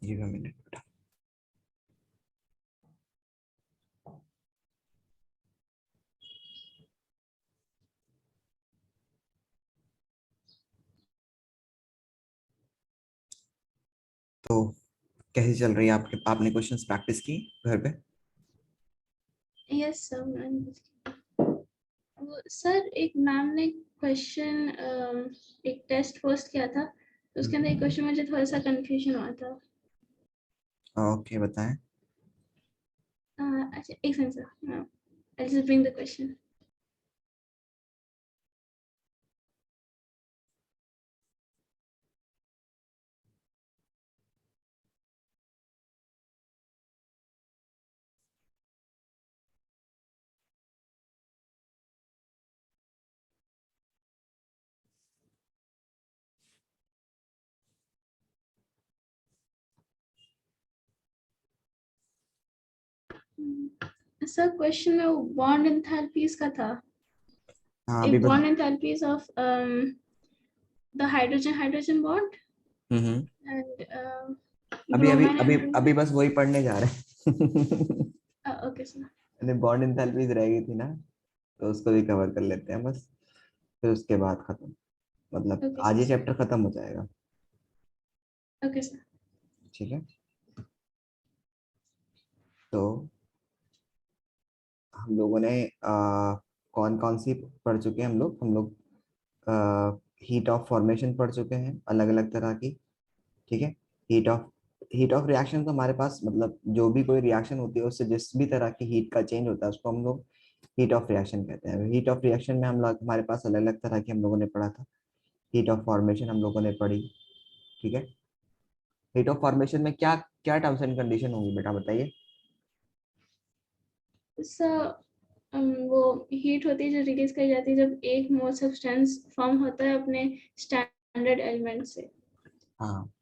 Give a minute बेटा। तो कैसी चल रही है आपके, आपने क्वेश्चंस प्रैक्टिस की घर पे? Yes sir. वो सर एक मैम ने क्वेश्चन एक टेस्ट पोस्ट किया था, तो उसके अंदर एक क्वेश्चन मुझे थोड़ा सा कंफ्यूजन हुआ था। ओके बताएं। अच्छा एक second sir, I just bring the question. Sir question में वो बॉन्ड एंथैल्पीज का था। हाँ अभी एक bond enthalpies of the hydrogen hydrogen bond hmm. And अभी अभी ब्रोमाइन अभी एंड अभी बस वही पढ़ने जा रहे हैं। Okay sir. बॉन्ड एंथैल्पीज रह गई थी ना, तो उसको भी कवर कर लेते हैं बस, फिर उसके बाद खत्म। मतलब ओके आज ये सर। चैप्टर खत्म हो जाएगा। Okay sir. ठीक है, तो हम लोगों ने कौन कौन सी पढ़ चुके हैं? हम लोग हीट ऑफ फॉर्मेशन पढ़ चुके हैं, अलग अलग तरह की। ठीक है, हीट ऑफ रिएक्शन तो हमारे पास, मतलब जो भी कोई रिएक्शन होती है उससे जिस भी तरह की हीट का चेंज होता है उसको हम लोग हीट ऑफ रिएक्शन कहते हैं। हीट ऑफ रिएक्शन में हम लोग, हमारे पास अलग अलग तरह की हम लोगों ने पढ़ा था। हीट ऑफ फॉर्मेशन हम लोगों ने पढ़ी। ठीक है, हीट ऑफ फॉर्मेशन में क्या क्या टर्म्स एंड कंडीशन होंगी बेटा बताइए? सर वो हीट होती है जो रिलीज करी जाती है जब एक मोल सब्सटेंस फॉर्म होता है अपने स्टैंडर्ड एलिमेंट से। हाँ,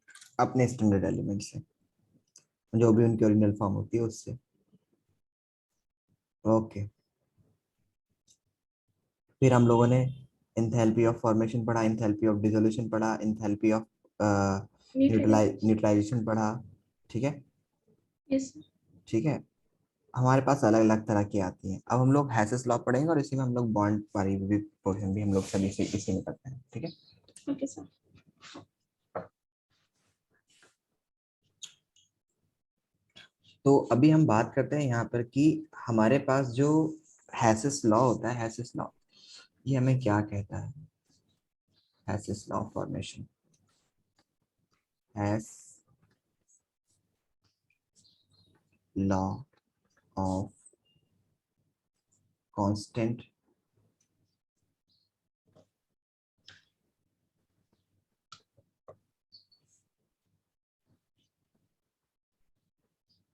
अपने स्टैंडर्ड एलिमेंट से, जो भी उनकी ओरिजिनल फॉर्म होती है उससे। ओके, फिर हम लोगों ने एंथैल्पी ऑफ फॉर्मेशन पढ़ा, एंथैल्पी ऑफ डिसोल्यूशन पढ़ा, एंथैल्पी ऑफ न्यूट्रलाइजेशन। न्यूट्रलाइजेशन पढ़ा। ठीक है। यस। ठीक है, हमारे पास अलग अलग तरह की आती हैं। अब हम लोग हैसेस लॉ पढ़ेंगे और इसी में हम लोग बॉन्ड वाली भी पोर्शन भी हम लोग सभी से इसी में करते हैं। ठीक है, ओके सर। तो अभी हम बात करते हैं यहाँ पर कि हमारे पास जो हैसेस लॉ होता है, हैसेस लॉ ये हमें क्या कहता है? Hess's law formation, Hess's law of constant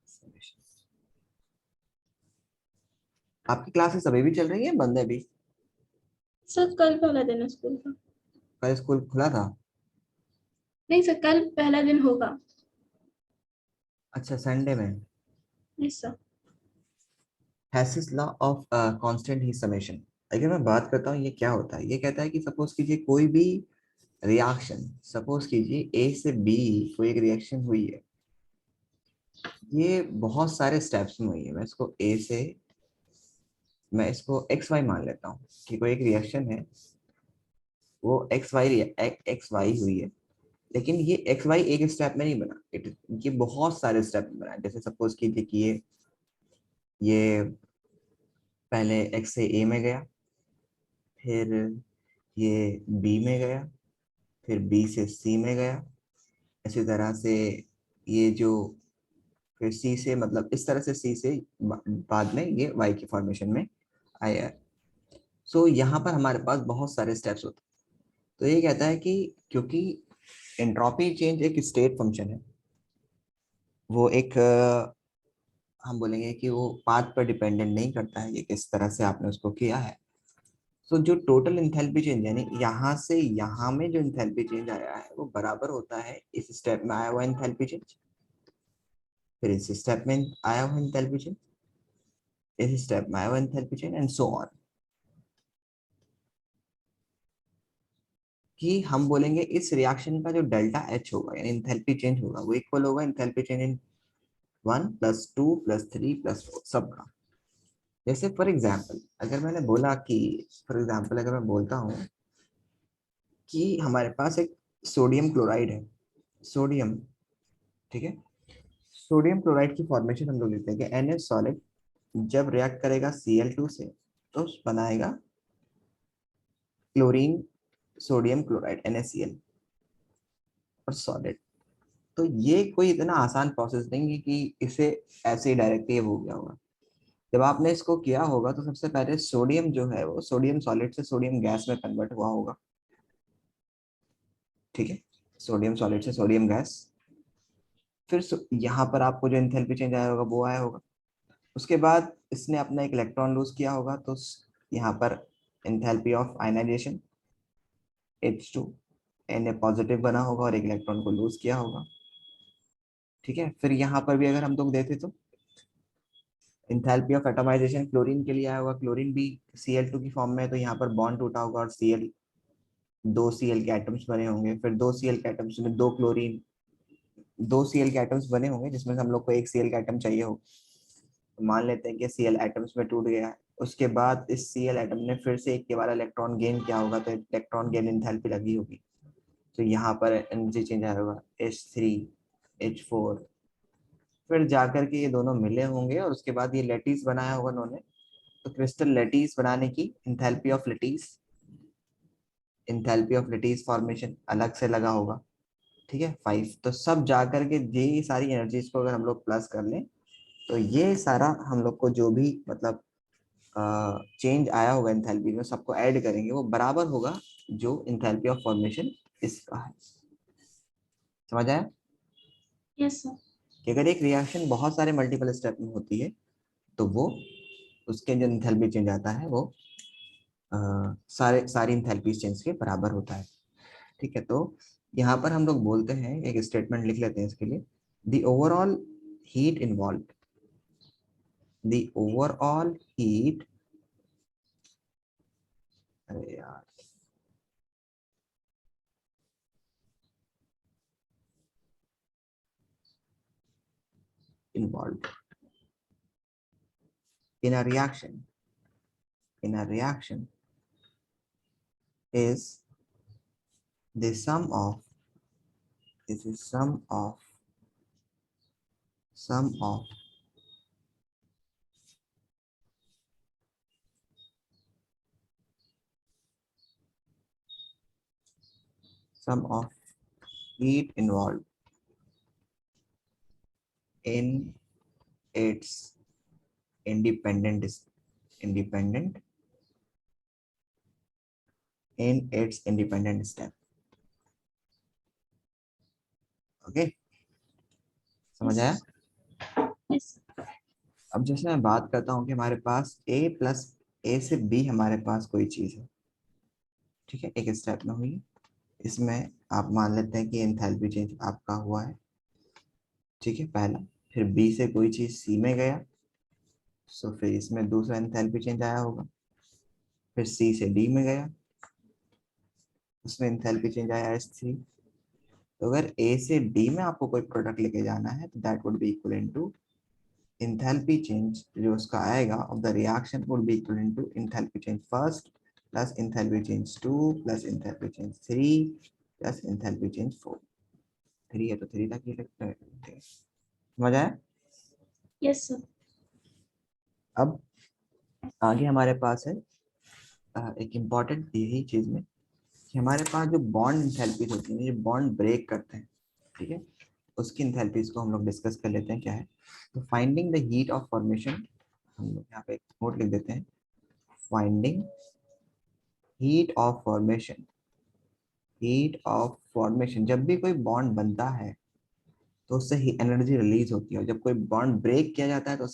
summation. आपकी क्लासेस अभी भी चल रही है, बंद है अभी? सर कल पहला दिन है स्कूल का। कल स्कूल खुला था? नहीं सर, कल पहला दिन होगा। अच्छा, संडे में। Yes sir. हैसेस law of constant he summation, अगर मैं बात करता हूँ ये क्या होता है, ये कहता है कि सपोज कीजिए कोई भी रिएक्शन, सपोज कीजिए ए से बी कोई एक रिएक्शन हुई है, ये बहुत सारे स्टेप्स में हुई है। मैं इसको एक्स वाई मान लेता हूँ कि कोई एक रिएक्शन है, वो एक्स वाई हुई है। लेकिन ये एक्स वाई एक स्टेप में नहीं बना, ये बहुत सारे स्टेप में बना। जैसे सपोज कीजिए कि ये पहले एक्स से ए में गया, फिर ये बी में गया, फिर बी से सी में गया, इसी तरह से ये जो फिर सी से, मतलब इस तरह से सी से बाद में ये वाई की फॉर्मेशन में आया है। सो यहाँ पर हमारे पास बहुत सारे स्टेप्स होते हैं। तो ये कहता है कि क्योंकि एंट्रोपी चेंज एक स्टेट फंक्शन है, वो एक हम बोलेंगे कि वो पाथ पर डिपेंडेंट नहीं करता है, ये किस तरह से आपने उसको किया है। सो जो टोटल इंथैल्पी चेंज यानी यहाँ से यहाँ में जो इंथैल्पी चेंज आया है वो बराबर होता है इस स्टेप में आया हुआ इंथैल्पी चेंज, फिर इस स्टेप में आया हुआ इंथैल्पी चेंज, इस स्टेप में आया हुआ enthalpy change and so on. कि हम बोलेंगे इस रिएक्शन का जो डेल्टा एच होगा यानी इंथैल्पी चेंज होगा वो इक्वल होगा इंथैल्पी चेंज इन 1 + 2 + 3 + 4 सबका। जैसे फॉर एग्जाम्पल अगर मैंने बोला कि फॉर एग्जाम्पल अगर मैं बोलता हूँ कि हमारे पास एक सोडियम क्लोराइड है, सोडियम, ठीक है। सोडियम क्लोराइड की फॉर्मेशन हम लोग लिखते हैं कि NH सॉलिड जब रिएक्ट करेगा Cl2 से तो बनाएगा क्लोरीन सोडियम क्लोराइड NaCl और सॉलिड। तो ये कोई इतना आसान प्रोसेस नहीं है कि इसे ऐसे ही डायरेक्टली हो गया होगा। जब आपने इसको किया होगा तो सबसे पहले सोडियम जो है वो सोडियम सॉलिड से सोडियम गैस में कन्वर्ट हुआ होगा, ठीक है। सोडियम सॉलिड से सोडियम गैस, फिर यहाँ पर आपको जो एंथैल्पी चेंज आया होगा वो आया होगा। उसके बाद इसने अपना एक इलेक्ट्रॉन लूज किया होगा तो यहाँ पर enthalpy of ionisation H2 Na positive बना होगा और एक इलेक्ट्रॉन को लूज किया होगा, ठीक है। फिर यहाँ पर भी अगर हम लोग देखें तो इंथैल्पी ऑफ एटमाइजेशन क्लोरीन के लिए आया होगा, क्लोरीन भी Cl2 की फॉर्म में है तो यहाँ पर बॉन्ड टूटा होगा और दो Cl के एटम्स बने होंगे। फिर दो Cl के एटम्स में दो Cl के एटम्स बने होंगे जिसमें से हम लोग को एक Cl का एटम चाहिए हो, तो मान लेते हैं कि Cl एटम्स में टूट गया है। उसके बाद इस Cl एटम ने फिर से एक के बाद इलेक्ट्रॉन गेन किया होगा तो इलेक्ट्रॉन गेन इंथैल्पी लगी होगी, तो यहाँ पर एनर्जी चेंज आया होगा H3H4। फिर जाकर के ये दोनों मिले होंगे और उसके बाद ये लेटिस बनाया होगा उन्होंने, तो क्रिस्टल लेटिस बनाने की इंथैल्पी ऑफ लेटिस फॉर्मेशन अलग से लगा होगा, ठीक है 5। तो सब जाकर के ये सारी एनर्जीज को अगर हम लोग प्लस कर लें तो ये सारा हम लोग को जो भी मतलब चेंज आया होगा इंथैल्पी में सबको ऐड करेंगे वो बराबर होगा जो इंथैल्पी ऑफ फॉर्मेशन इसका है। समझ आया? Yes sir. कि अगर एक रिएक्शन बहुत सारे मल्टीपल स्टेप में होती है तो वो उसके जो इंथैल्पी चेंज आता है वो सारी इंथैल्पी चेंज के बराबर होता है, ठीक है। तो यहाँ पर हम लोग बोलते हैं एक स्टेटमेंट लिख लेते हैं इसके लिए, the overall heat involve, the overall heat, अरे यार involve in a reaction is the sum of is the sum of sum of heat involved in its independent independent in its independent step। Okay, समझ आया? Yes. अब जैसे मैं बात करता हूँ कि हमारे पास A से B हमारे पास कोई चीज है, ठीक है, एक स्टेप में हुई, इसमें आप मान लेते हैं कि एंथैल्पी चेंज आपका हुआ है, ठीक है, पहला। फिर B से कोई चीज C में गया, सो फिर इसमें दूसरा एंथैल्पी चेंज आया होगा। फिर C से D में गया, उसमें एंथैल्पी चेंज आया H3। तो अगर A से D में आपको कोई प्रोडक्ट लेके जाना है तो that would be equal to enthalpy change जो उसका आएगा of the reaction would be equal to enthalpy change first plus enthalpy change 2 plus enthalpy change 3 plus enthalpy change 4। 3 है तो 3 तक ही लगता है, ठीक है, समझ आया? Yes sir. अब आगे हमारे पास है एक इम्पॉर्टेंट यही चीज में कि हमारे पास जो बॉन्ड इंथैल्पीज होती हैं, जो बॉन्ड ब्रेक करते हैं, ठीक है, उसकी इंथैल्पीज को हम लोग डिस्कस कर लेते हैं क्या है। तो finding the heat of formation, हम लोग यहाँ पे एक नोट लिख देते हैं, finding heat of formation. Heat of formation, जब भी कोई बॉन्ड बनता है तो उससे ही एनर्जी रिलीज होती है और जब कोई बॉन्ड ब्रेक किया जाता है तो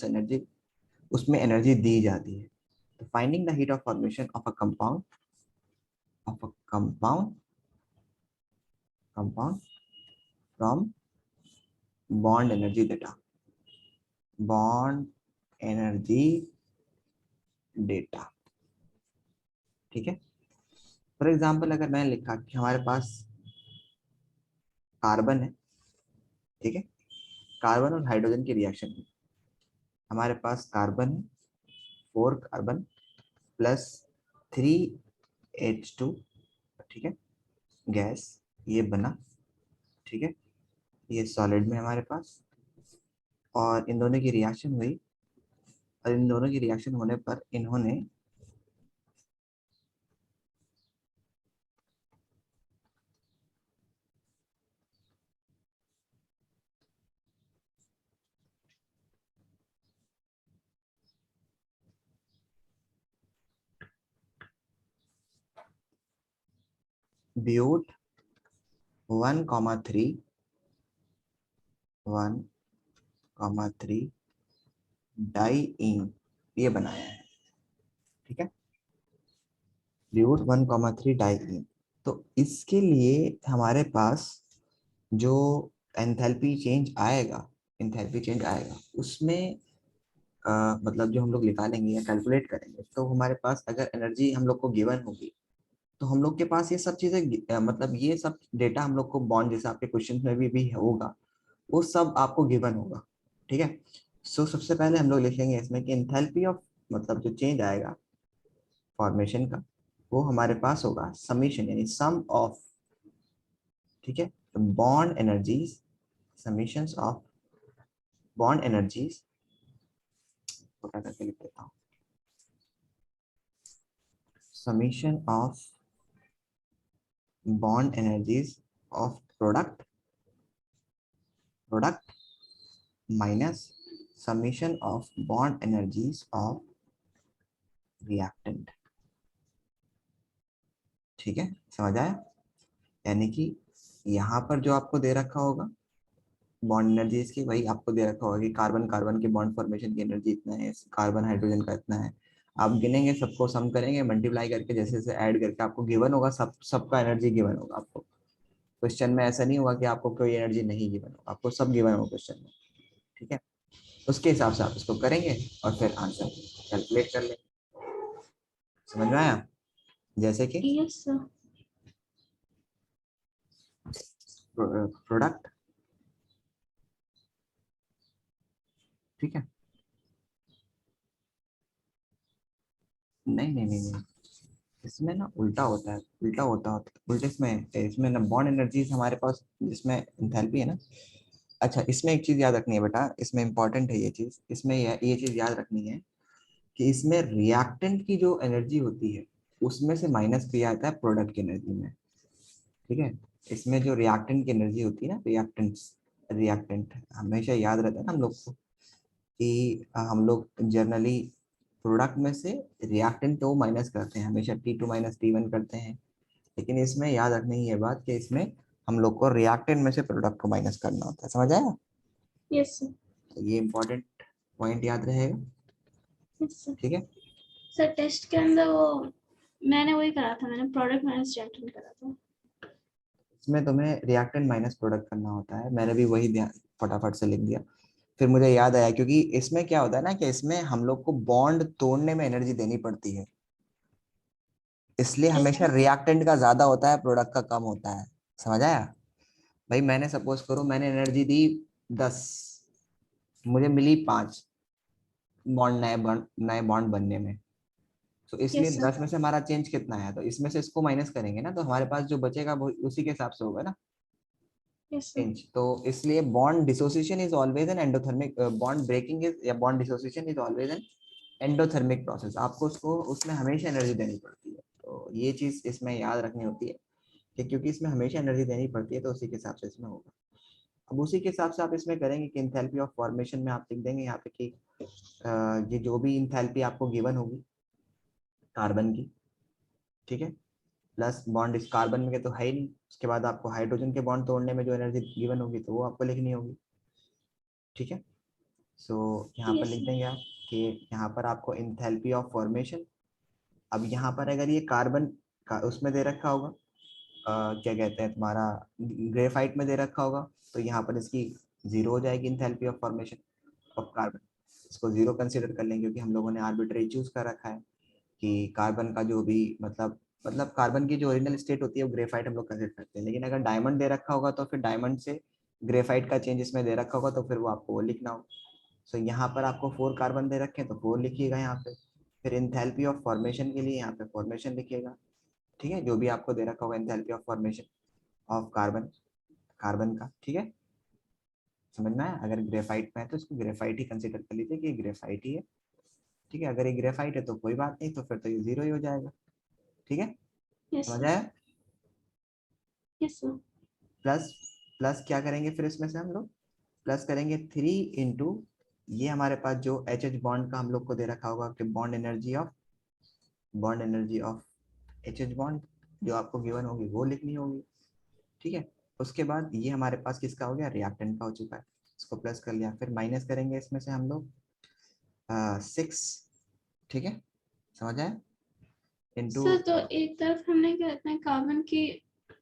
उसमें एनर्जी दी जाती है। तो finding the heat of formation of a compound from bond energy data, bond energy data, ठीक है। फॉर एग्जाम्पल अगर मैंने लिखा कि हमारे पास कार्बन है, ठीक है, कार्बन और हाइड्रोजन की रिएक्शन है, हमारे पास कार्बन है, 4 कार्बन प्लस 3H2, ठीक है, गैस, ये बना, ठीक है, ये सॉलिड में हमारे पास, और इन दोनों की रिएक्शन हुई, और इन दोनों की रिएक्शन होने पर इन्होंने ब्यूट 1,3 1,3 डाइईन ये बनाया है, ठीक है, ब्यूट 1,3 डाइईन। तो इसके लिए हमारे पास जो एंथैल्पी चेंज आएगा, एंथैल्पी चेंज आएगा उसमें मतलब जो हम लोग निकालेंगे या कैलकुलेट करेंगे, तो हमारे पास अगर एनर्जी हम लोग को गिवन होगी, तो हम लोग के पास ये सब चीजें मतलब ये सब डेटा हम लोग को बॉन्ड जैसे आपके क्वेश्चन में भी होगा, वो सब आपको गिवन होगा, ठीक है। सो सबसे पहले हम लोग लिखेंगे इसमें कि एंथैल्पी ऑफ मतलब जो चेंज आएगा फॉर्मेशन का, वो हमारे पास होगा समीशन यानी सम ऑफ, ठीक है, bond energies, summations of bond energies, छोटा करके लिख देता हूँ, summation of bond energies of product minus summation of bond energies of reactant, ठीक है, समझ आया। यानी कि यहाँ पर जो आपको दे रखा होगा बॉन्ड एनर्जीज की, वही आपको दे रखा होगा कि कार्बन कार्बन के बॉन्ड फॉर्मेशन की एनर्जी इतना है, कार्बन हाइड्रोजन का इतना है, आप गिनेंगे, सबको सम करेंगे, मल्टीप्लाई करके जैसे जैसे ऐड करके आपको गिवन होगा, सबका एनर्जी गिवन होगा आपको। क्वेश्चन में ऐसा नहीं होगा कि आपको कोई एनर्जी नहीं गिवन होगा, आपको सब गिवन होगा क्वेश्चन में, ठीक है। उसके हिसाब से आप इसको करेंगे और फिर आंसर कैलकुलेट कर लेंगे। समझ में आया? जैसे कि यस सर। प्रोडक्ट, ठीक है, नहीं नहीं नहीं नहीं, इसमें ना उल्टा होता है, उल्टा होता है, उल्टे इसमें इसमें ना बॉन्ड एनर्जीज हमारे पास जिसमें एंथैल्पी है ना। अच्छा, इसमें एक चीज याद रखनी है बेटा, इसमें इंपॉर्टेंट है ये चीज, इसमें ये चीज याद रखनी है कि इसमें रिएक्टेंट की जो एनर्जी होती है उसमें से माइनस किया जाता है प्रोडक्ट की एनर्जी में, ठीक है। इसमें जो रिएक्टेंट की एनर्जी होती है ना, रिएक्टेंट हमेशा याद रहता है ना हम लोग को कि हम लोग जनरली प्रोडक्ट में से रिएक्टेंट को माइनस करते हैं, हमेशा T2 माइनस T1 करते हैं, लेकिन इसमें याद रखनी है ये बात कि इसमें हम लोग को रिएक्टेंट में से प्रोडक्ट को माइनस करना होता है। समझ आया? Yes sir. तो ये इंपॉर्टेंट पॉइंट याद रहेगा, यस सर। ठीक है। सर टेस्ट के अंदर वो मैंने वही करा था, मैंने प्रोडक्ट माइनस रिएक्टेंट करा था। इसमें तुम्हें रिएक्टेंट माइनस प्रोडक्ट करना होता है, मैंने भी वही ध्यान फटाफट से लिख दिया, फिर मुझे याद आया क्योंकि इसमें क्या होता है ना कि इसमें हम लोग को बॉन्ड तोड़ने में एनर्जी देनी पड़ती है, इसलिए यस हमेशा सर। रिएक्टेंट का ज्यादा होता है, प्रोडक्ट का कम होता है। समझ आया? भाई मैंने सपोज करो मैंने एनर्जी दी 10, मुझे मिली 5 बॉन्ड, नए बॉन्ड बनने में, तो इसलिए यस सर। 10 में से हमारा चेंज कितना है, तो इसमें से इसको माइनस करेंगे ना, तो हमारे पास जो बचेगा वो उसी के हिसाब से होगा ना यस सर। चेंज। तो इसलिए bond dissociation is always an endothermic, bond breaking is या bond dissociation is always an endothermic process, आपको उसको उसमें हमेशा एनर्जी देनी पड़ती है, तो ये चीज इसमें याद रखनी होती है कि क्योंकि इसमें हमेशा एनर्जी देनी पड़ती है, तो उसी के हिसाब से इसमें होगा। अब उसी के हिसाब से आप इसमें करेंगे कि इंथैल्पी ऑफ फॉर्मेशन में आप लिख देंगे यहाँ पे कि ये जो भी इंथैल्पी आपको गिवन होगी कार्बन की, ठीक है, प्लस बॉन्ड इस कार्बन में के तो है ही नहीं, उसके बाद आपको हाइड्रोजन के बॉन्ड तोड़ने में जो एनर्जी गिवन होगी तो वो आपको लिखनी होगी, ठीक है। सो यहाँ पर यस लिख सर। देंगे आप कि यहाँ पर आपको इंथैल्पी ऑफ फॉर्मेशन, अब यहाँ पर अगर ये कार्बन का उसमें दे रखा होगा क्या कहते हैं तुम्हारा ग्रेफाइट में दे रखा होगा, तो यहाँ पर इसकी 0 हो जाएगी enthalpy of formation of carbon, इसको 0 कंसिडर कर लेंगे क्योंकि हम लोगों ने आर्बिट्रेरी चूज कर रखा है कि कार्बन का जो भी मतलब मतलब कार्बन की जो ओरिजिनल स्टेट होती है वो ग्रेफाइट हम लोग कंसिडर करते हैं, लेकिन अगर डायमंड दे रखा होगा तो फिर डायमंड से ग्रेफाइट का चेंज इसमें दे रखा होगा तो फिर वो आपको वो लिखना होगा। सो यहाँ पर आपको 4 कार्बन दे रखे हैं तो 4 लिखिएगा यहाँ पे। फिर इंथैल्पी ऑफ फॉर्मेशन के लिए यहाँ पे फॉर्मेशन लिखिएगा, ठीक है, जो भी आपको दे रखा होगा enthalpy of formation of carbon, carbon का, ठीक है। समझ में आया? अगर ग्रेफाइट में है तो इसको ग्रेफाइट ही कंसिडर कर लीजिए कि ये ग्रेफाइट ही है, ठीक है। अगर ये ग्रेफाइट है तो कोई बात नहीं, तो फिर तो ये 0 ही हो जाएगा, ठीक है। यस समझ सर। आया? Yes sir. प्लस प्लस क्या करेंगे फिर इसमें से हम लोग प्लस करेंगे 3 इंटू ये हमारे पास जो एच एच बॉन्ड का हम लोग को दे रखा होगा कि bond energy of H H bond जो आपको गिवन होगी वो लिखनी होगी, ठीक है। उसके बाद ये हमारे पास किसका हो गया, रिएक्टेंट का हो चुका है, इसको प्लस कर लिया। फिर माइनस करेंगे इसमें से हम लोग 6, ठीक है, समझ आया, इंटू। सर तो एक तरफ हमने क्या कहते हैं कार्बन की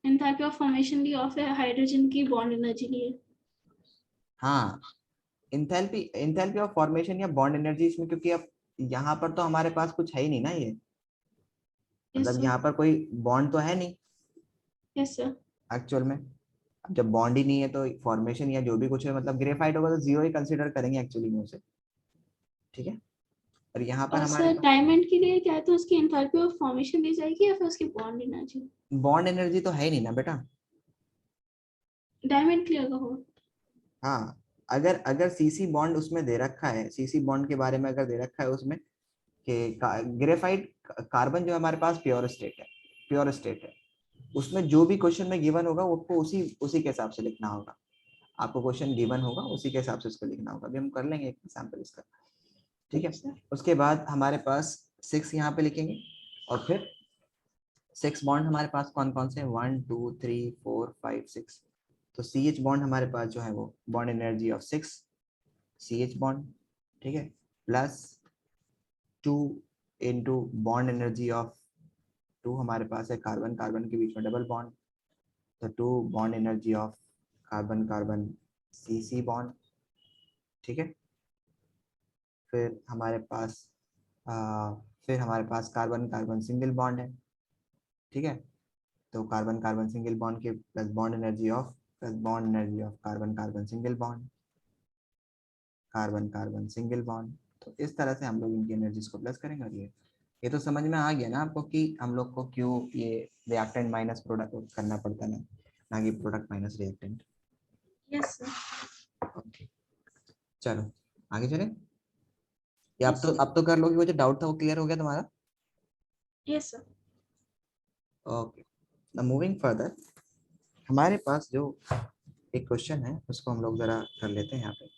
एंथैल्पी ऑफ फॉर्मेशन ली और फिर हाइड्रोजन की बॉन्ड एनर्जी ली है। हाँ, इंथैल्पी ऑफ फॉर्मेशन या बॉन्ड एनर्जी इसमें, क्योंकि अब यहाँ पर तो हमारे पास कुछ है ही नहीं ना, ये यस मतलब सर। यहाँ पर कोई बॉन्ड तो है नहीं यस सर। एक्चुअल में। अब जब बॉन्ड ही नहीं है तो फॉर्मेशन या जो भी कुछ है मतलब ग्रेफाइट होगा तो 0 ही कंसीडर करेंगे एक्चुअली में उसे, ठीक है। और यहाँ पर और हमारे सर पास डायमंड के लिए क्या है तो उसकी एंथैल्पी ऑफ फॉर्मेशन दी जाएगी या फिर उसकी बॉन्ड एनर्जी? बॉन्ड एनर्जी तो है ही नहीं ना बेटा। डायमंड के लिए अगर हो। हाँ, अगर अगर सीसी बॉन्ड उसमें दे रखा है, सीसी बॉन्ड के बारे में अगर दे रखा है उसमें कि ग्रेफाइट कार्बन जो हमारे पास प्योर स्टेट है, प्योर स्टेट है, उसमें जो भी क्वेश्चन में गिवन होगा वो आपको उसी उसी के हिसाब से लिखना होगा। आपको क्वेश्चन गिवन होगा उसी के हिसाब से उसको लिखना होगा। अभी हम कर लेंगे एक एग्जाम्पल इसका, ठीक है। Okay sir. उसके बाद हमारे पास 6 यहाँ पे लिखेंगे और फिर 6 बॉन्ड हमारे पास कौन कौन से हैं, 1 2 3 4 5 6। तो सी एच बॉन्ड हमारे पास जो है वो bond energy of 6 C H bond, ठीक है, plus 2 into bond energy of 2 हमारे पास है कार्बन कार्बन के बीच में डबल बॉन्ड, तो 2 bond energy of carbon carbon C C bond, ठीक है। फिर हमारे पास फिर हमारे पास कार्बन कार्बन सिंगल बॉन्ड है, ठीक है। तो कार्बन कार्बन सिंगल बॉन्ड के plus bond energy of carbon carbon single bond, carbon carbon single bond. तो इस तरह से हम लोग इनकी एनर्जीज को प्लस करेंगे। और ये तो समझ में आ गया ना आपको कि हम लोग को क्यों ये रिएक्टेंट माइनस प्रोडक्ट करना पड़ता है, ना कि product minus reactant. Yes sir. Okay, चलो आगे चले। या यस सर। अब तो कर लोगे, वो जो डाउट था वो क्लियर हो गया तुम्हारा? Yes sir. Okay, now moving further, हमारे पास जो एक क्वेश्चन है उसको हम लोग जरा कर लेते हैं यहाँ पे।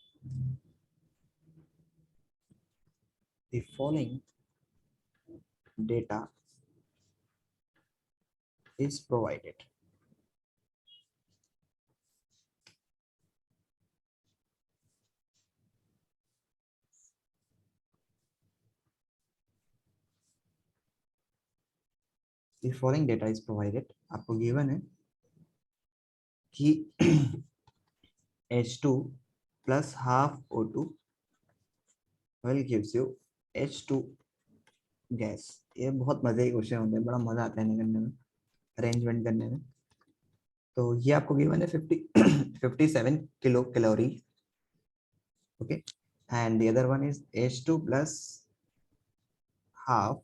The following data is provided. The following data is provided. आपको given है कि H2 plus half O2 will gives you H2 gas. ये बहुत मजे के क्वेश्चन होते हैं, बड़ा मजा आता है करने में, अरेंजमेंट करने में। तो ये आपको गिवन है 57 kilo calorie, okay, and the other one is H2 plus half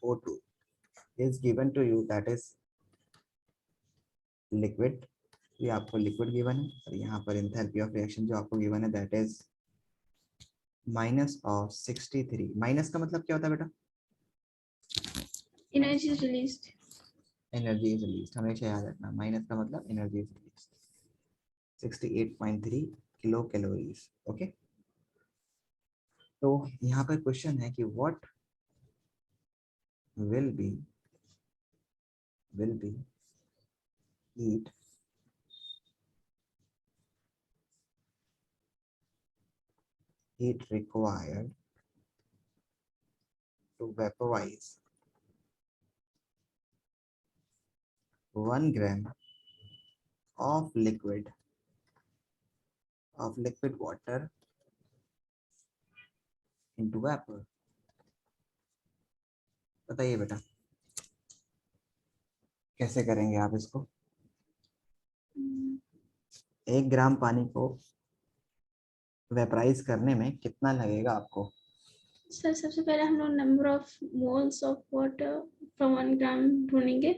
O2 is given to you, that is liquid. ये आपको लिक्विड गिवन है और यहाँ पर एंथैल्पी ऑफ रिएक्शन जो आपको गिवन है दैट इज -63। माइनस का मतलब क्या होता है बेटा? Energy released. Energy is released, हमेशा याद रखना, माइनस का मतलब energy is released. 68.3 kilo calories, okay. तो यहाँ पर क्वेश्चन है कि what will B heat required to vaporize 1 gram of liquid water into vapor। बताइए बेटा, कैसे करेंगे आप इसको? हम्म, 1 ग्राम पानी को वेपराइज करने में कितना लगेगा आपको? सर सबसे पहले हम लोग number of moles of water from 1 ग्राम ढूंढेंगे,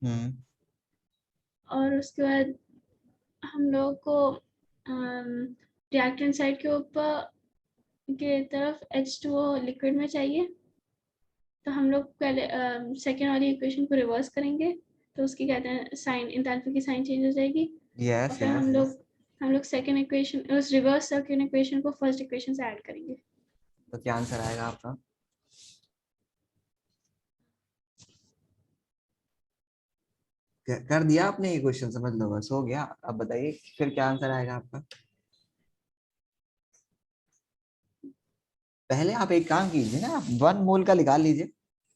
हम्म। और उसके बाद हम लोग को रिएक्टेंट साइड के ऊपर के तरफ H2O लिक्विड में चाहिए, तो हम लोग पहले सेकेंड वाली इक्वेशन को रिवर्स करेंगे, तो उसकी कहते हैं साइन, एंथैल्पी की साइन चेंज हो जाएगी, और यस फिर यस यस। हम लोग सेकेंड इक्वेशन, उस रिवर्स सेकेंड इक्वेशन को फर्स्ट इक्वेशन से ऐड करेंगे। तो क्या आंसर आएगा आपका? कर दिया आपने ये क्वेश्चन, समझ लो बस हो गया। अब बताइए फिर क्या आंसर आएगा आपका? पहले आप एक काम कीजिए ना, 1 मोल का निकाल लीजिए।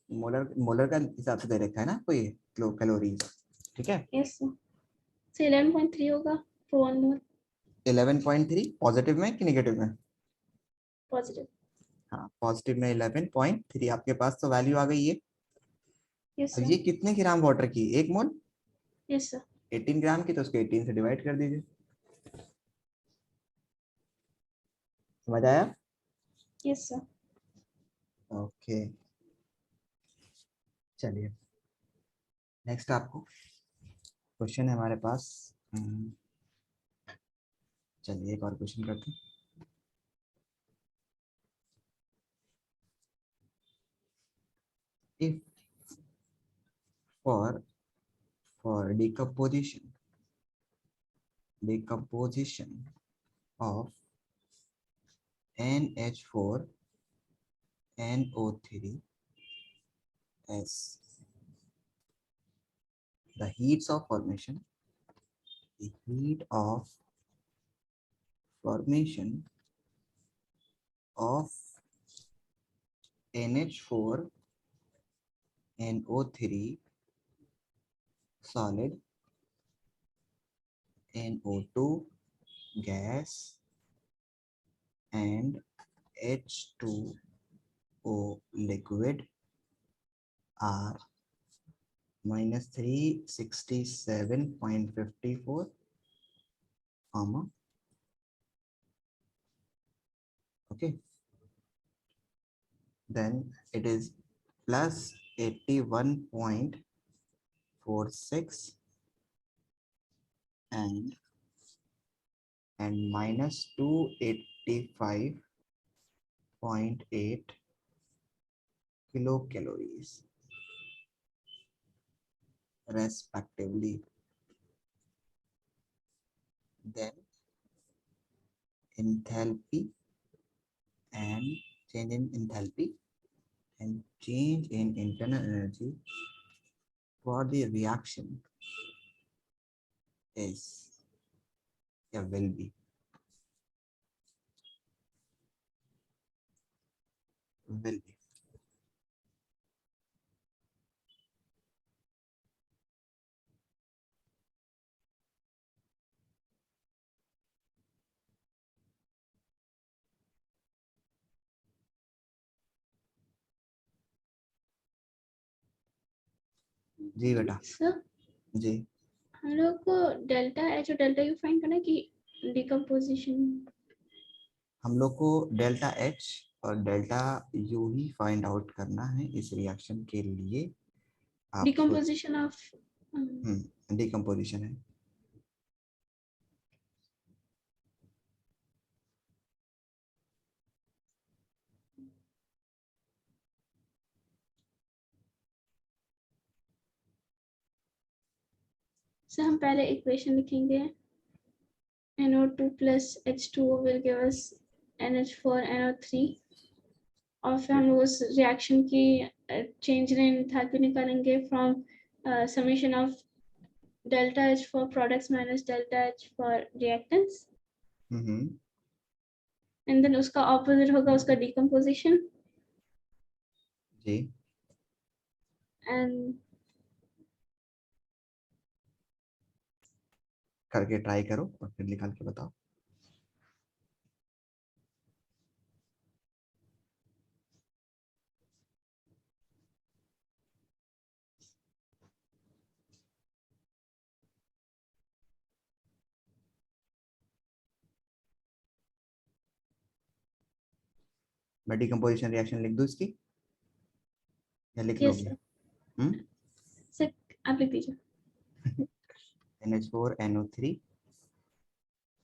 मोलर मोलर का हिसाब से दे रखा है ना आपको ये कैलोरीज। ठीक है। यस सर, से 11.3 होगा फॉर 1 मोल 11.3 पॉजिटिव में कि नेगेटिव में? पॉजिटिव। हाँ, पॉजिटिव में 11.3 आपके पास तो वैल्यू आ गई है। यस अब सर। ये कितने ग्राम वाटर की? 1 मोल। Yes sir. 18 ग्राम की, तो उसको 18 से डिवाइड कर दीजिए। समझ आया? Yes sir. ओके, चलिए नेक्स्ट आपको क्वेश्चन है हमारे पास। चलिए एक और क्वेश्चन करते हैं। If for decomposition of NH4NO3 S, the heat of formation of NH4NO3 solid, NO2 gas and H2O liquid are -367.54, okay, then it is plus 81.46 and minus 285.8 kilocalories respectively. Then enthalpy and change in enthalpy and change in internal energy for the reaction is या will be। जी बेटा। Sir जी, हम लोग को delta H और delta U find करना है कि decomposition. हम लोग को डेल्टा एच और डेल्टा यू ही फाइंड आउट करना है इस रिएक्शन के लिए। आप डिकम्पोजिशन ऑफ डिकम्पोजिशन है। सर हम पहले इक्वेशन लिखेंगे, NO2 plus H2O will give us NH4NO3, और फिर हम लोग उस रिएक्शन की चेंज इन एंथैल्पी निकालेंगे from summation of delta H for products minus delta H for reactants, and then उसका ऑपोजिट होगा उसका डिकम्पोजिशन, जी, एंड करके ट्राई करो और फिर निकाल के बताओ। मैं डिकम्पोजिशन रिएक्शन लिख दूं इसकी या लिख यस लोगे? सर, सर आप लिख दीजिए। NH4NO3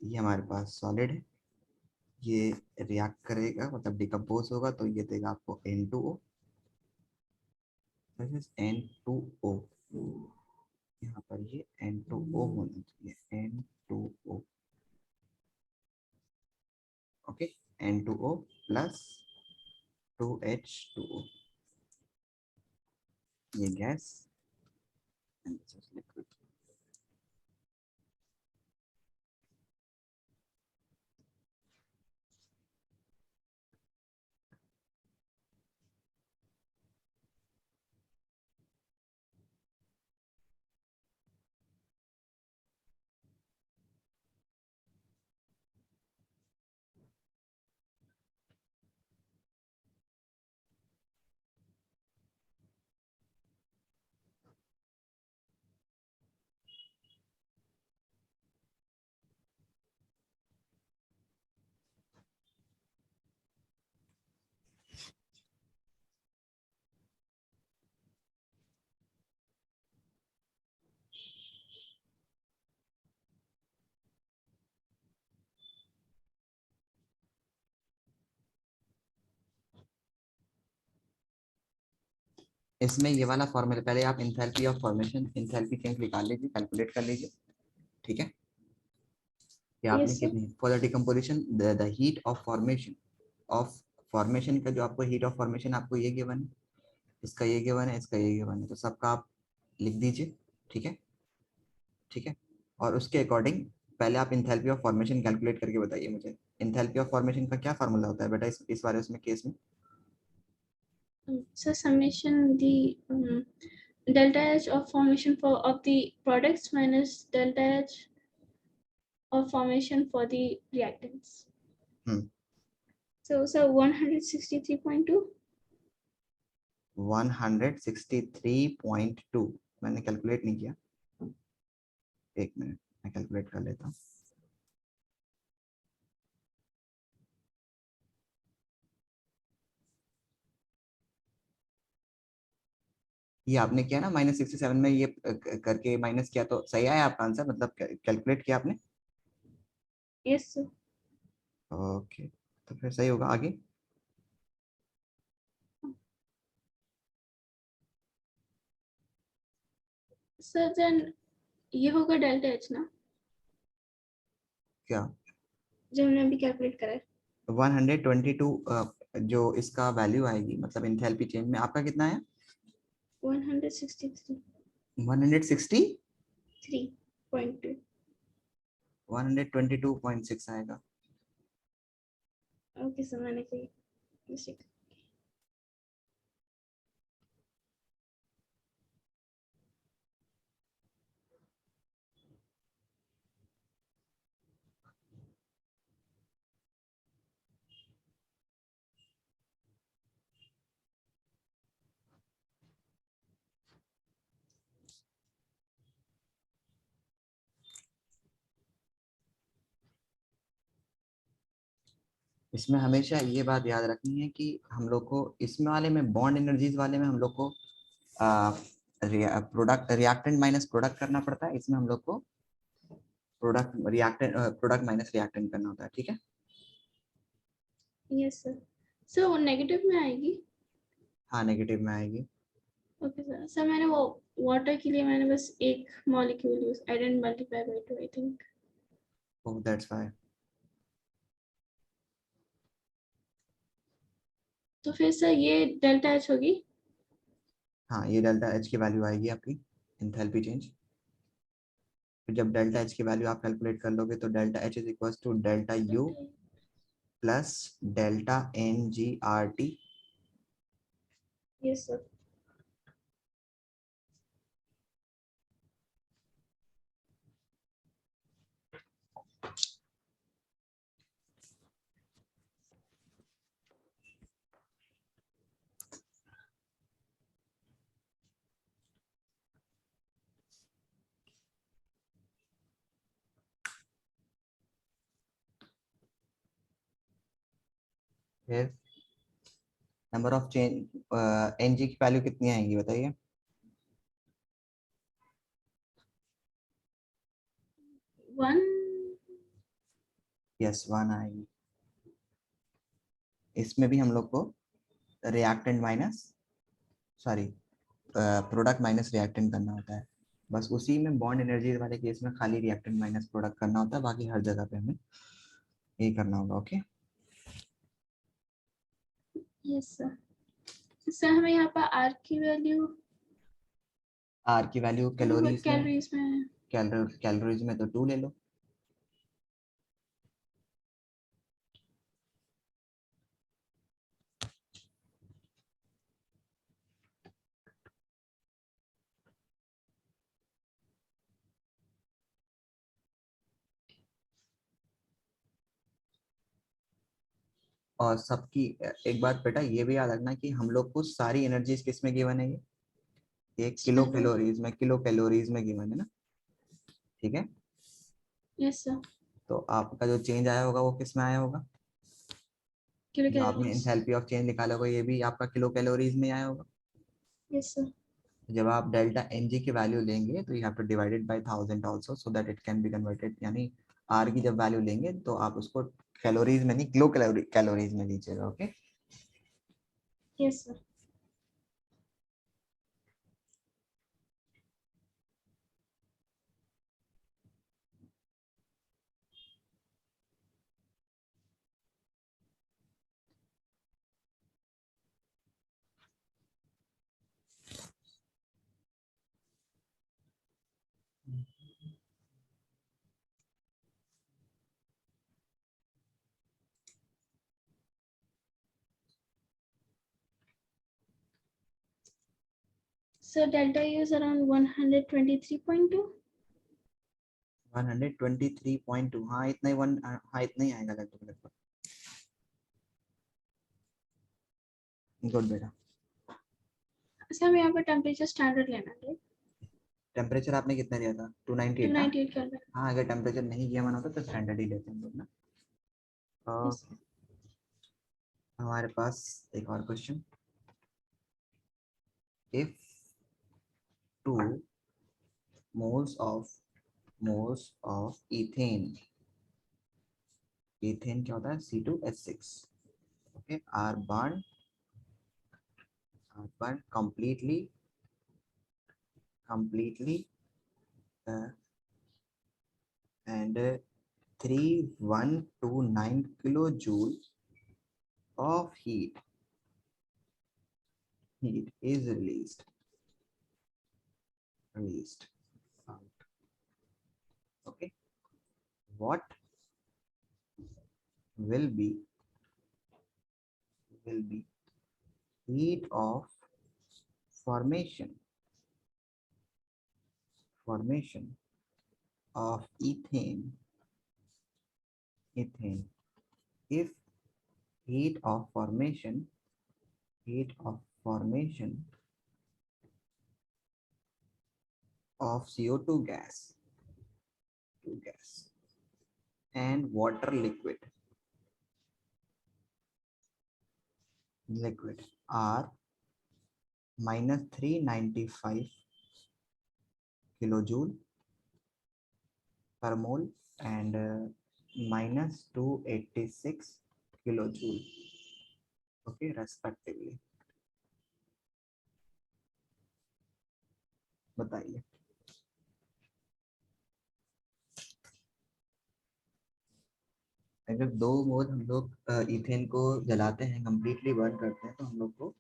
ये हमारे पास सॉलिड है, ये रिएक्ट करेगा मतलब डिकम्पोज होगा तो ये देगा आपको N2O। दिस इज N2O, यहाँ पर ये N2O होना चाहिए, N2O। Okay, N2O plus 2H2O, ये gas and this is liquid। इसमें ये वाला फॉर्मूला पहले आप enthalpy of formation enthalpy change निकाल लीजिए, कैलकुलेट कर लीजिए, ठीक है। कि आपने यस सर। कितनी for the decomposition the heat of formation का जो आपको हीट ऑफ फॉर्मेशन आपको ये गिवन है, इसका ये गिवन है, इसका ये गिवन है, तो सबका आप लिख दीजिए, ठीक है, ठीक है। और उसके अकॉर्डिंग पहले आप इंथैल्पी ऑफ फॉर्मेशन कैलकुलेट करके बताइए मुझे। इंथैल्पी ऑफ फॉर्मेशन का क्या फार्मूला होता है बेटा इस वाले उसमें केस में? Sir summation the delta H of formation for of the products minus delta H of formation for the reactants. So 163.2। 163.2 मैंने कैलकुलेट नहीं किया, एक मिनट मैं कैलकुलेट कर लेता हूँ। ये आपने किया ना -67 में, ये करके माइनस किया तो सही आया आपका आंसर, मतलब कैलकुलेट किया आपने? Yes sir। ओके, तो फिर सही होगा आगे। सर then ये होगा delta H ना, क्या? जो हमने अभी कैलकुलेट करा है। 122 जो इसका वैल्यू आएगी मतलब इंथैल्पी चेंज में आपका कितना है? 163.2। 160, 122.6 आएगा। ओके सर, मैंने कोई मिस्टेक। इसमें हमेशा ये बात याद रखनी है कि हम लोग को इसमें वाले में बॉन्ड एनर्जीज वाले में हम लोग को प्रोडक्ट रिएक्टेंट माइनस प्रोडक्ट करना पड़ता है, इसमें हम लोग को प्रोडक्ट माइनस रिएक्टेंट करना होता है, ठीक है। Yes sir. सर वो नेगेटिव में आएगी। हाँ नेगेटिव में आएगी। Okay sir. सर मैंने वो वाटर के लिए मैंने बस एक molecule use, I didn't multiply by 2 I think. Oh that's why. तो फिर सर ये डेल्टा एच होगी। हाँ ये डेल्टा एच की वैल्यू आएगी आपकी एंथैल्पी चेंज। फिर जब डेल्टा एच की वैल्यू आप कैलकुलेट कर लोगे तो delta H is equal to delta U plus delta n g R T. Yes sir. फिर number of change n g की वैल्यू कितनी आएंगी बताइए? 1। यस 1 आएगी। इसमें भी हम लोग को reactant minus, sorry, product minus reactant करना होता है। बस उसी में बॉन्ड एनर्जी वाले केस में खाली रिएक्टेंट माइनस प्रोडक्ट करना होता है, बाकी हर जगह पे हमें यही करना होगा। Okay yes sir. सर हमें यहाँ पर आर की वैल्यू आर की वैल्यू कैलोरीज में, कैलोरीज में। कैलोरीज में तो 2 ले लो। और सबकी एक बात बेटा ये भी याद रखना कि हम लोग को सारी एनर्जीज किस में गिवन है, ये किलो कैलोरीज में गिवन है ना, ठीक है। Yes sir. तो आपका जो चेंज आया होगा वो किस में आया होगा? किलो जो आपने कैलोरीज। एंथैल्पी ऑफ चेंज निकाला होगा ये भी आपका किलो कैलोरीज में आया होगा। Yes sir. जब आप डेल्टा एन जी की वैल्यू लेंगे तो you have two divided by 1000 also so that it can be converted, यानी आर की जब वैल्यू लेंगे तो आप उसको कैलोरीज में नहीं किलो कैलोरीज में लीजिएगा। Okay yes sir. So delta U is around 123.2. 123.2, हाँ इतना ही हाँ इतना ही आएगा लगभग। गुड बेटा। अच्छा हमें यहाँ पर टेम्परेचर स्टैंडर्ड लेना है। टेम्परेचर आपने कितना लिया था? 298 ना? 298 केल्विन। हाँ अगर टेम्परेचर नहीं किया माना होता तो स्टैंडर्ड ही लेते हैं हम लोग ना। यस। ओके हमारे पास एक और question, if 2 moles of ethane क्या होता है? C2H6, okay, are burned completely uh, and 3129 kilojoule of heat is released out. Okay, what will be heat of formation of ethane if heat of formation of CO2 gas and water liquid are minus 395 kilojoule per mole and minus 286 kilojoule, okay, respectively. बताइए। अगर 2 मोल हम लोग ethane को जलाते हैं, completely burn करते हैं, तो हम लोग को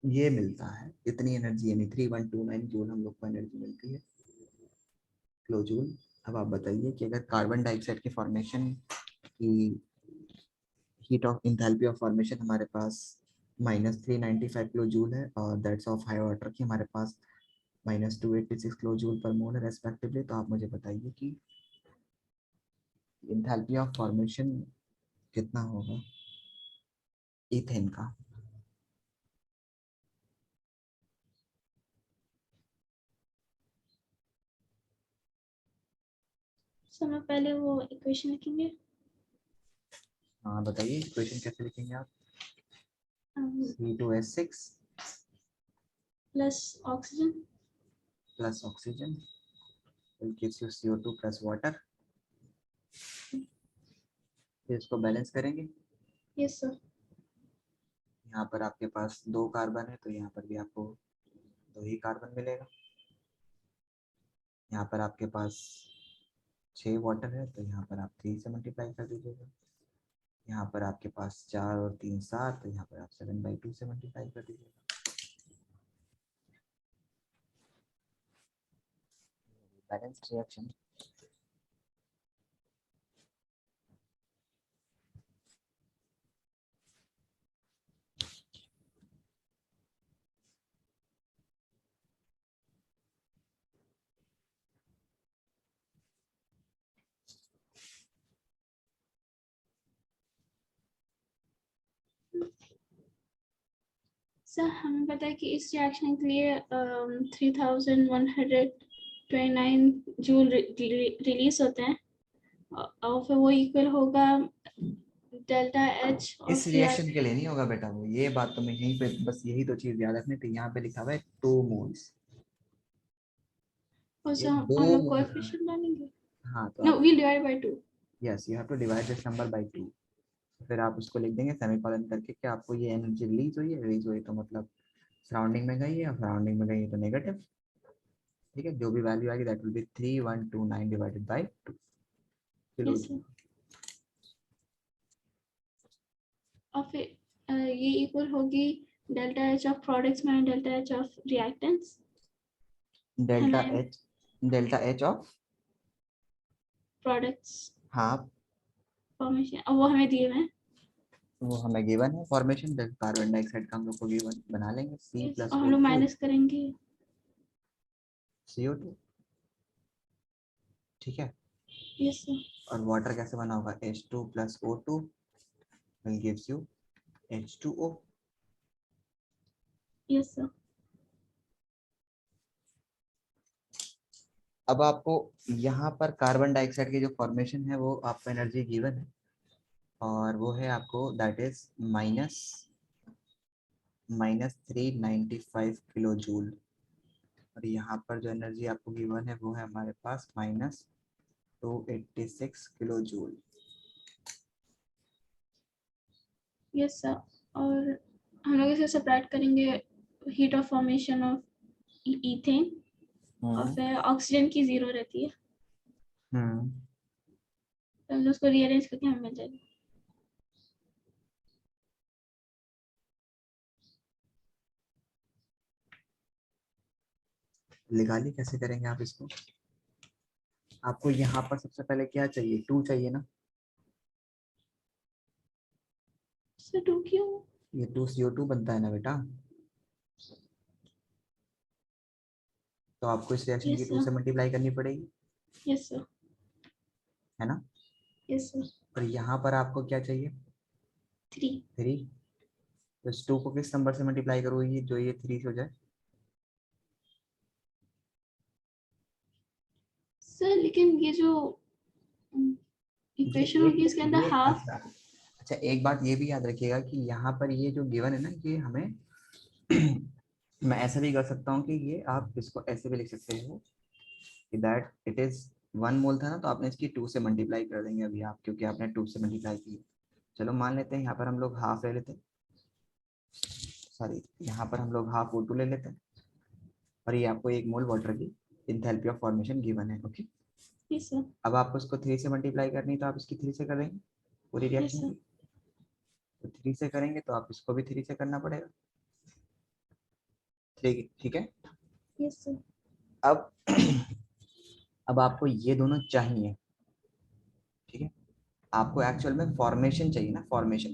ये मिलता है, इतनी एनर्जी यानी 3129 जूल हम लोग को एनर्जी मिलती है, किलो जूल। अब आप बताइए कि अगर कार्बन डाइऑक्साइड के फॉर्मेशन की heat of enthalpy of formation हमारे पास माइनस 395 किलो जूल है और दैट्स ऑफ हाई वाटर की हमारे पास माइनस 286 किलो जूल पर मोल है रेस्पेक्टिवली, तो आप मुझे बताइए कि इंथैल्पी ऑफ फॉर्मेशन कितना होगा इथेन का? सर मैं पहले वो इक्वेशन लिखेंगे। हाँ बताइए इक्वेशन कैसे लिखेंगे आप? C2H6 plus oxygen. plus oxygen will gives you CO2 plus water. फिर इसको बैलेंस करेंगे। Yes sir. यहाँ पर आपके पास 2 कार्बन है तो यहाँ पर भी आपको 2 ही कार्बन मिलेगा। यहाँ पर आपके पास 6 वाटर है तो यहाँ पर आप 3 से मल्टीप्लाई कर दीजिएगा। यहाँ पर आपके पास 4 और 3 7 तो यहाँ पर आप 7/2 से मल्टीप्लाई कर दीजिएगा। Balanced reaction. सर हमें पता है कि इस रिएक्शन के लिए 3129 जूल रिलीज होते हैं और फिर वो इक्वल होगा डेल्टा एच इस रिएक्शन के लिए नहीं होगा बेटा, वो ये बात तो मैं यहीं पे बस यही तो चीज याद रखनी थी। यहाँ पे लिखा हुआ है 2 मोल्स। और हम 2 लोग मोल। कोएफिशिएंट डालेंगे। हाँ तो no we'll divide by 2। Yes you have to divide this number by 2। फिर आप उसको लिख देंगे सेमीकोलन करके कि आपको ये एनर्जी रिलीज हुई है। रिलीज हुई तो मतलब सराउंडिंग में गई है, और सराउंडिंग में गई है तो नेगेटिव। ठीक है, जो भी वैल्यू आएगी that will B 3129 divided by 2 kilo yes joule. और फिर ये इक्वल होगी delta H of products minus delta H of reactants. Delta H of products हाँ फॉर्मेशन और वो हमें दिए हुए हैं। वो हमें गिवन है फॉर्मेशन। कार्बन डाइऑक्साइड का हम लोग को गिवन बना लेंगे C yes, प्लस और हम लोग माइनस करेंगे CO2। ठीक है, यस सर। और वाटर कैसे बना होगा H2 plus O2 will gives you H2O। Yes sir. अब आपको यहाँ पर कार्बन डाइऑक्साइड की जो फॉर्मेशन है वो आपको एनर्जी गिवन है, और वो है आपको that is minus 395 kilo joule. और यहाँ पर जो एनर्जी आपको गिवन है वो है हमारे पास -286 किलो जूल। Yes sir. और हम लोग इसे सेपरेट करेंगे heat of formation of ethane और फिर ऑक्सीजन की 0 रहती है तो हम लोग उसको रीअरेंज करके हमें मिल जाएगा। निकालिए कैसे करेंगे आप इसको। आपको यहाँ पर सबसे पहले क्या चाहिए, 2 चाहिए ना। सर 2 क्यों? ये 2 CO2 बनता है ना बेटा, तो आपको इस रिएक्शन की यस 2 से सर। मल्टीप्लाई करनी पड़ेगी, यस सर। है ना। Yes sir. और यहाँ पर आपको क्या चाहिए 3। 3। तो इस 2 को किस नंबर से मल्टीप्लाई करोगे जो ये 3 से हो जाए। सर लेकिन ये जो इक्वेशन होगी इसके अंदर हाफ। अच्छा एक बात ये भी याद रखिएगा कि यहाँ पर ये जो गिवन है ना ये हमें मैं ऐसा भी कर सकता हूँ कि ये आप इसको ऐसे भी लिख सकते हो कि दैट इट इज 1 मोल था ना, तो आपने इसकी 2 से मल्टीप्लाई कर देंगे अभी आप, क्योंकि आपने 2 से मल्टीप्लाई की। चलो मान लेते हैं यहाँ पर हम लोग हाफ ले लेते हैं, सॉरी यहाँ पर हम लोग हाफ O2 ले लेते हैं, और ये आपको 1 मोल वाटर की इंथैल्पी ऑफ फॉर्मेशन गिवन है। Okay, yes sir. अब आपको इसको 3 से मल्टीप्लाई करनी है तो आप इसकी 3 से कर देंगे पूरी यस रिएक्शन सर। की। तो 3 से करेंगे तो आप इसको भी 3 से करना पड़ेगा। ठीक है। Yes sir. अब अब आपको ये दोनों चाहिए। ठीक है, आपको एक्चुअल में फॉर्मेशन चाहिए ना, फॉर्मेशन।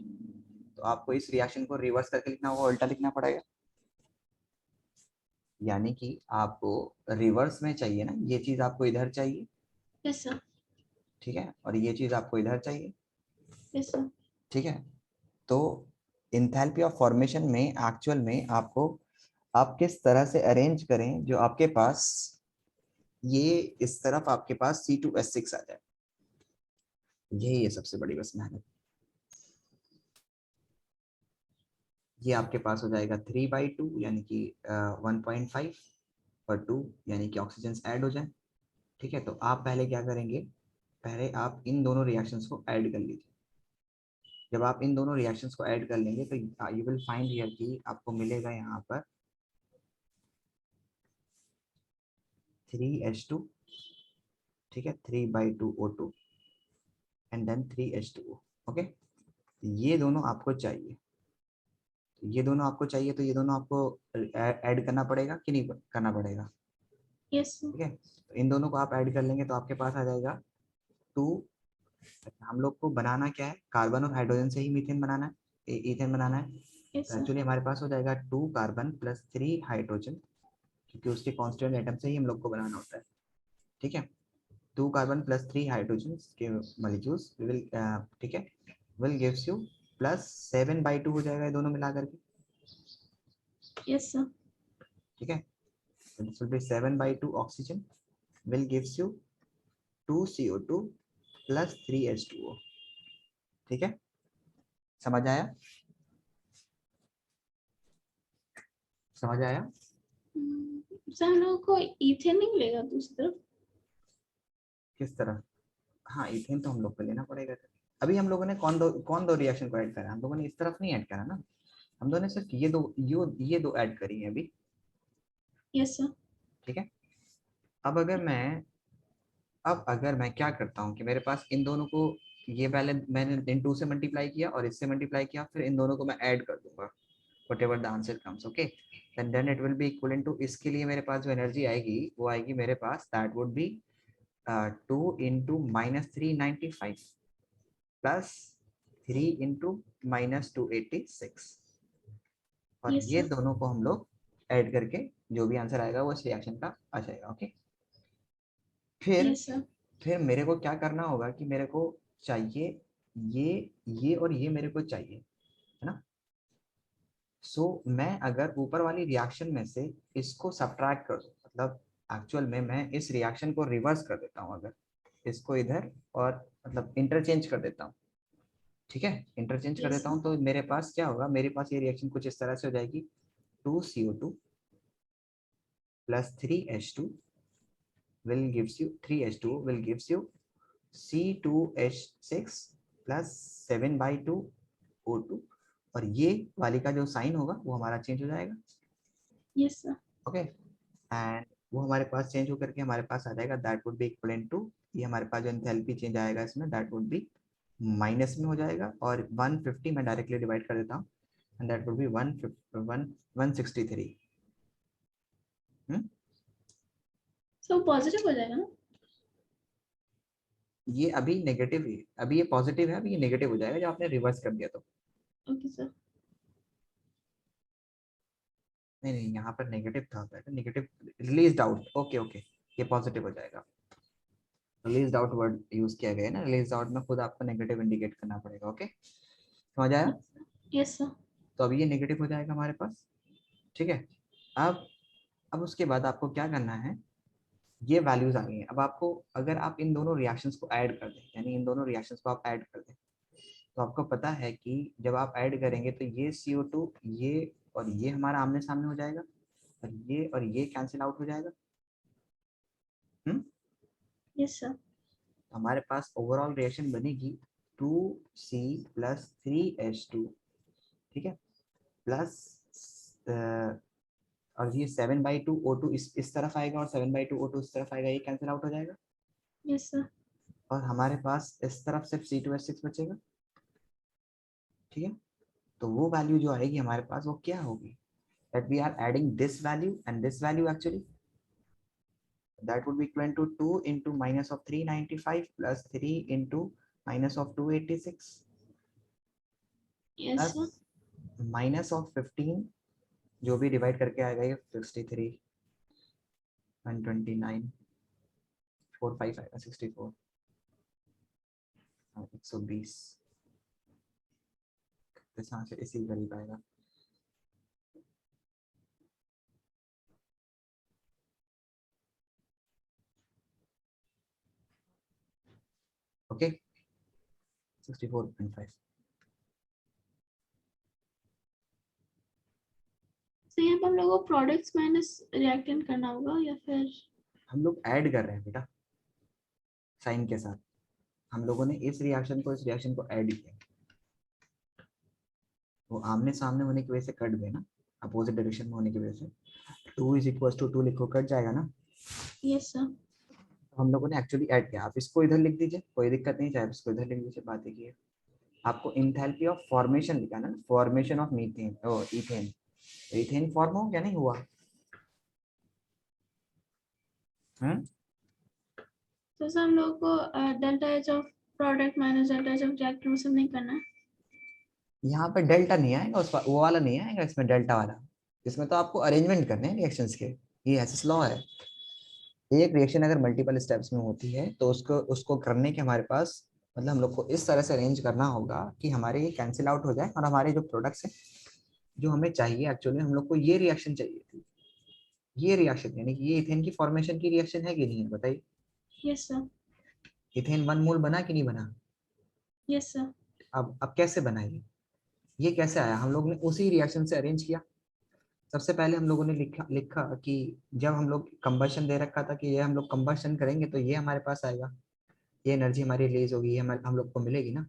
तो आपको इस रिएक्शन को रिवर्स करके लिखना होगा, उल्टा लिखना पड़ेगा। यानी कि आपको रिवर्स में चाहिए ना, ये चीज आपको इधर चाहिए। Yes sir. ठीक है, और ये चीज आपको इधर चाहिए। Yes sir. ठीक है, तो इंथैल्पी ऑफ फॉर्मेशन में एक्चुअल में आपको आप किस तरह से अरेंज करें जो आपके पास ये इस तरफ आपके पास C2H6 आ जाए, यही है सबसे बड़ी बस मेहनत। ये आपके पास हो जाएगा 3/2 यानी कि 1.5 और 2 यानी कि ऑक्सीजन ऐड हो जाए। ठीक है, तो आप पहले क्या करेंगे, पहले आप इन दोनों रिएक्शंस को ऐड कर लीजिए। जब आप इन दोनों रिएक्शंस को ऐड कर लेंगे तो यू विल फाइंड हियर कि आपको मिलेगा यहाँ पर 3H2, ठीक है, 3/2 O2 and then 3H2O। Okay, ये दोनों आपको चाहिए, ये दोनों आपको चाहिए, तो ये दोनों आपको ऐड करना पड़ेगा कि नहीं करना पड़ेगा? Yes sir. ठीक है, तो इन दोनों को आप ऐड कर लेंगे तो आपके पास आ जाएगा 2। हम लोग को बनाना क्या है, कार्बन और हाइड्रोजन से ही मीथेन बनाना है, इथेन बनाना है। यस तो सर। एक्चुअली हमारे पास हो जाएगा 2 कार्बन प्लस 3 हाइड्रोजन, क्योंकि उसके कांस्टेंट एटम से ही हम लोग को बनाना होता है। ठीक है, 2 कार्बन प्लस 3 हाइड्रोजन के मॉलिक्यूल्स विल, ठीक है, विल गिव्स यू प्लस 7/2 हो जाएगा ये दोनों मिला करके। Yes sir. ठीक है, this will be 7/2 oxygen will gives you 2CO2 plus 3H2O। ठीक है, समझ आया? समझ आया? सर हम लोगों को इथेन नहीं मिलेगा दूसरी तरफ? किस तरह? हाँ, इथेन तो हम लोग को लेना पड़ेगा। अभी हम लोगों ने कौन दो रिएक्शन को ऐड करा, हम लोगों ने इस तरफ नहीं ऐड करा ना, हम दोनों ने सिर्फ ये दो ऐड करी है अभी। Yes sir. ठीक है, अब अगर मैं क्या करता हूँ कि मेरे पास इन दोनों को, ये पहले मैंने इन 2 से मल्टीप्लाई किया और इससे मल्टीप्लाई किया, फिर इन दोनों को मैं ऐड कर दूंगा, whatever the answer comes, okay, then it will be equivalent to, इसके लिए मेरे पास जो एनर्जी आएगी वो आएगी मेरे पास, that would be 2 into -395 plus 3 into -286, और यस ये सर। दोनों को हम लोग ऐड करके जो भी आंसर आएगा वो इस रिएक्शन का आ जाएगा। ओके, फिर यस सर। फिर मेरे को क्या करना होगा कि मेरे को चाहिए ये और ये मेरे को चाहिए, है ना। सो मैं अगर ऊपर वाली रिएक्शन में से इसको सब्ट्रैक्ट कर दूं, मतलब एक्चुअल में मैं इस रिएक्शन को रिवर्स कर देता हूं, अगर इसको इधर और मतलब इंटरचेंज कर देता हूं, ठीक है, इंटरचेंज कर यस देता सर। हूं, तो मेरे पास क्या होगा, मेरे पास ये रिएक्शन कुछ इस तरह से हो जाएगी, 2CO2 plus 3H2 will gives you 3H2 will gives you C2H6 plus 7/2 O2, और ये वाली का जो साइन होगा वो हमारा चेंज हो जाएगा। Yes sir. ओके, एंड वो हमारे पास चेंज होकर के हमारे पास आ जाएगा, that would be equivalent to, ये हमारे पास जो एंथैल्पी चेंज आएगा इसमें, दैट वुड बी माइनस में हो जाएगा, और 150 मैं डायरेक्टली डिवाइड कर देता हूँ, and that would B 163। So positive हो जाएगा ना? ये अभी नेगेटिव है, अभी ये पॉजिटिव है, अभी ये नेगेटिव हो जाएगा जब आपने रिवर्स कर दिया तो। Okay sir. नहीं नहीं, यहाँ पर नेगेटिव था, negative released out, okay okay, ये पॉजिटिव हो जाएगा। रिलीज्ड आउट वर्ड यूज किया गया है ना, रिलीज्ड आउट में खुद आपको नेगेटिव इंडिकेट करना पड़ेगा। ओके, समझ आया? Yes sir. तो अभी ये नेगेटिव हो जाएगा हमारे पास। ठीक है, अब उसके बाद आपको क्या करना है, ये वैल्यूज आ गई हैं, अब आपको, अगर आप इन दोनों रिएक्शंस को ऐड कर दें, यानी इन दोनों रिएक्शंस को आप ऐड कर दें, तो आपको पता है कि जब आप ऐड करेंगे तो ये CO2 ये और ये हमारा आमने सामने हो जाएगा, और ये कैंसिल आउट हो जाएगा। Yes sir. हमारे पास ओवरऑल रिएक्शन बनेगी 2C प्लस 3H2, ठीक है, प्लस और ये 7/2 O2 इस तरफ आएगा, और 7/2 O2 इस तरफ आएगा, ये कैंसिल आउट हो जाएगा, यस सर। और हमारे पास इस तरफ सिर्फ C2H6 बचेगा। ठीक है, तो वो वैल्यू जो आएगी हमारे पास वो क्या होगी, that we are adding this value and this value actually, that would be equivalent to 2 into minus of 395 plus 3 into minus of 286 yes plus sir. minus of 15, जो भी डिवाइड करके आएगा ये 63 129 45 आएगा, 64 120, यहाँ से इसी करीब आएगा। ओके, 64.5। तो यहाँ पर हम लोगों को प्रोडक्ट्स माइनस रिएक्टेंट करना होगा या फिर हम लोग ऐड कर रहे हैं बेटा साइन के साथ। हम लोगों ने इस रिएक्शन को इस रिएक्शन को ऐड किया, वो आमने सामने होने की वजह से कट गए ना, अपोजिट डायरेक्शन में होने की वजह से। 2 इज इक्वल टू 2 लिखो, कट जाएगा ना। Yes sir. तो हम लोगों ने एक्चुअली ऐड किया। आप इसको इधर लिख दीजिए, कोई दिक्कत नहीं, चाहे इसको इधर लिख दीजिए, बात एक ही है। आपको इंथैल्पी ऑफ फॉर्मेशन लिखा ना, formation of methane or ethane. Ethane form हो क्या नहीं हुआ? तो सर हम लोगों को delta H of product minus delta H of reactant वो सब नहीं करना है। यहाँ पे डेल्टा नहीं आएगा, उस वो वाला नहीं आएगा इसमें, डेल्टा वाला। इसमें तो आपको अरेंजमेंट करने हैं रिएक्शंस के, ये ऐसा लॉ है। एक रिएक्शन अगर मल्टीपल स्टेप्स में होती है तो उसको उसको करने के हमारे पास मतलब हम लोग को इस तरह से अरेंज करना होगा कि हमारे ये कैंसिल आउट हो जाए और हमारे जो प्रोडक्ट्स हैं जो हमें चाहिए, एक्चुअली हम लोग को ये रिएक्शन चाहिए थी, ये रिएक्शन यानी कि ये इथेन की फॉर्मेशन की रिएक्शन है कि नहीं है बताइए। Yes sir. इथेन 1 मोल बना कि नहीं बना? Yes sir. अब कैसे बना ये कैसे आया? हम लोग ने उसी रिएक्शन से अरेंज किया। सबसे पहले हम लोगों ने लिखा लिखा कि जब हम लोग कंबशन दे रखा था कि ये हम लोग कंबशन करेंगे तो ये हमारे पास आएगा, ये एनर्जी हमारी रिलीज होगी, ये हम लोग को मिलेगी ना,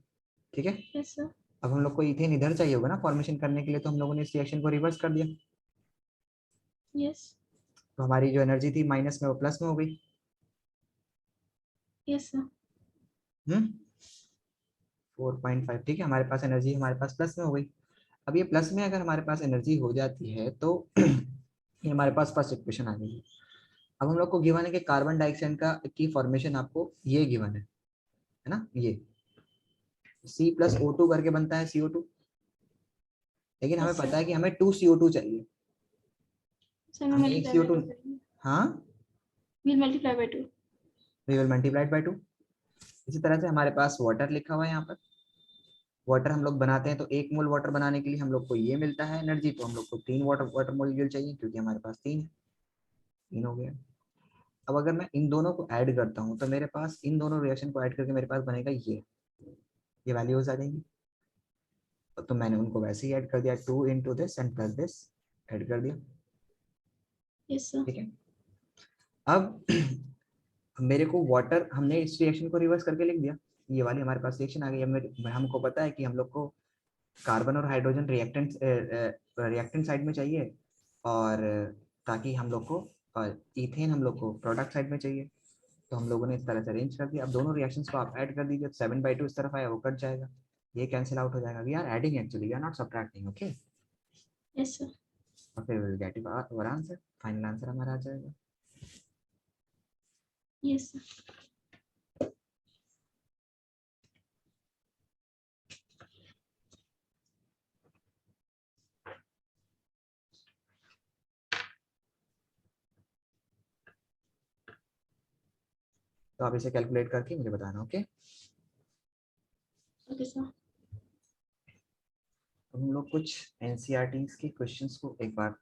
ठीक है। Yes sir. अब हम लोग को इथेन इधर चाहिए होगा ना फॉर्मेशन करने के लिए, तो हम लोगों ने इस रिएक्शन को रिवर्स कर दिया। यस। तो हमारी जो एनर्जी थी माइनस में वो प्लस में हो गई। Yes sir. 4.5, ठीक है, हमारे पास एनर्जी हमारे पास प्लस में हो गई। अब ये प्लस में अगर हमारे पास एनर्जी हो जाती है तो ये हमारे पास फर्स्ट इक्वेशन आ गई है। अब हम लोग को गिवन है कि कार्बन डाइऑक्साइड का की फॉर्मेशन आपको ये गिवन है ना, ये C+O2 करके बनता है CO2। लेकिन हमें यस पता सर। है कि हमें 2 CO2 चाहिए, सर मैं हमें एक मल्टीप्लाई बाय CO2। 2 करेंगे। हाँ, will multiply by 2। We will multiplied by 2। इसी तरह से हमारे पास वाटर लिखा हुआ है यहाँ पर। वाटर हम लोग बनाते हैं तो 1 मोल वाटर बनाने के लिए हम लोग को ये मिलता है एनर्जी, तो हम लोग को 3 वाटर मोलिक्यूल चाहिए क्योंकि हमारे पास 3 है, 3 हो गया। अब अगर मैं इन दोनों को ऐड करता हूँ तो मेरे पास इन दोनों रिएक्शन को ऐड करके मेरे पास बनेगा ये वैल्यूज आ जाएंगी। तो मैंने उनको वैसे ही ऐड कर दिया, 2 into this and plus this add कर दिया, यस सर। ठीक है। अब मेरे को वाटर, हमने इस रिएक्शन को रिवर्स करके लिख दिया, ये वाली हमारे पास रिएक्शन आ गई। अब हमको पता है कि हम लोग को कार्बन और हाइड्रोजन रिएक्टेंट साइड में चाहिए, और ताकि हम लोग को इथेन हम लोग को प्रोडक्ट साइड में चाहिए। तो हम लोगों ने इस तरह से अरेंज कर दिया। अब दोनों रिएक्शंस को आप ऐड कर दीजिए, 7/2 इस तरफ आया, वो कट जाएगा, ये कैंसिल आउट हो जाएगा। We are adding actually, we are not subtracting, okay. Yes sir. और फिर will get our answer, final answer हमारा आ जाएगा। Yes sir. तो आप इसे कैलकुलेट करके मुझे बताना, ओके। Okay sir. तो हम लोग कुछ एनसीईआरटी के क्वेश्चंस को एक बार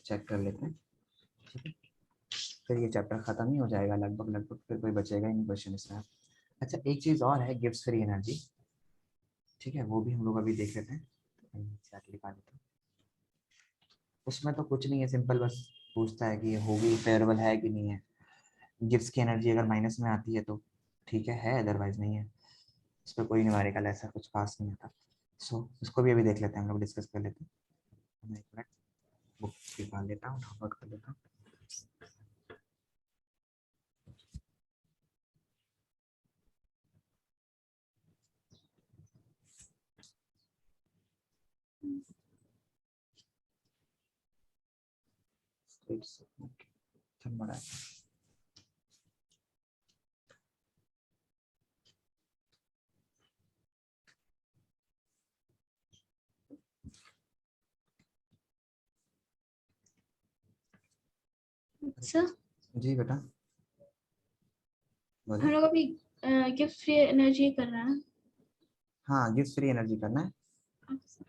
चेक कर लेते हैं, ठीक है। फिर ये चैप्टर खत्म ही हो जाएगा लगभग लगभग, फिर कोई बचेगा ही नहीं क्वेश्चन इसमें। अच्छा, एक चीज और है, गिव्स फ्री एनर्जी, ठीक है, वो भी हम लोग अभी देख लेते हैं। एनसीईआरटी निकाल लेते हैं। उसमें तो कुछ नहीं है, सिंपल बस पूछता है कि होगी फेयरेबल है कि नहीं है। गिब्स की एनर्जी अगर माइनस में आती है तो ठीक है, अदरवाइज नहीं है। इस पर कोई न्यूमेरिकल ऐसा कुछ खास नहीं आता। सो इसको भी अभी देख लेते हैं, हम लोग डिस्कस कर लेते हैं। मैं एक मिनट बुक निकाल लेता हूँ, डाउनलोड कर लेता हूँ। बड़ा है। सर जी बेटा हम बोलिए। लोग अभी गिफ्ट फ्री एनर्जी कर रहे हैं। हाँ, गिव्स फ्री एनर्जी करना है। Okay sir.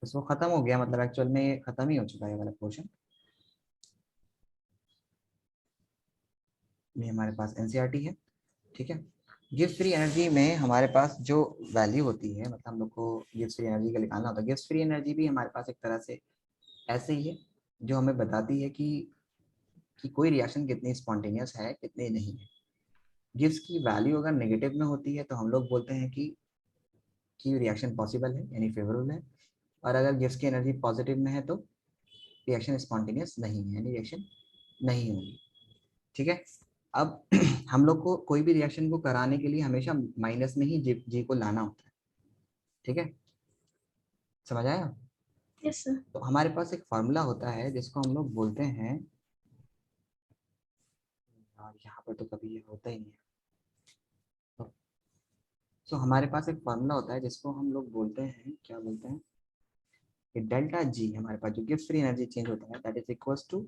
बस वो खत्म हो गया, मतलब एक्चुअल में ये खत्म ही हो चुका है ये वाला पोर्शन। ये हमारे पास एनसीईआरटी है, ठीक है। गिब्स फ्री एनर्जी में हमारे पास जो वैल्यू होती है, मतलब हम लोग को गिब्स फ्री एनर्जी का निकालना होता है। गिब्स फ्री एनर्जी भी हमारे पास एक तरह से ऐसे ही है, जो हमें बताती है कि कोई रिएक्शन कितनी स्पॉन्टेनियस है, कितनी नहीं है। गिब्स की वैल्यू अगर नेगेटिव में होती है तो हम लोग बोलते हैं कि रिएक्शन पॉसिबल है, यानी फेवरेबल है। और अगर गिब्स की एनर्जी पॉजिटिव में है तो रिएक्शन स्पॉन्टेनियस नहीं है, यानी रिएक्शन नहीं होगी। ठीक है। अब हम लोग को कोई भी रिएक्शन को कराने के लिए हमेशा माइनस में ही जी को लाना होता है। ठीक है, समझ आया? Yes sir. तो हमारे पास एक फॉर्मूला होता है जिसको हम लोग बोलते हैं, और यहाँ पर तो कभी ये होता ही नहीं है। तो हमारे पास एक फॉर्मूला होता है जिसको हम लोग बोलते हैं, क्या बोलते हैं, कि डेल्टा जी, हमारे पास जो गिब्स फ्री एनर्जी चेंज होता है, that is equals to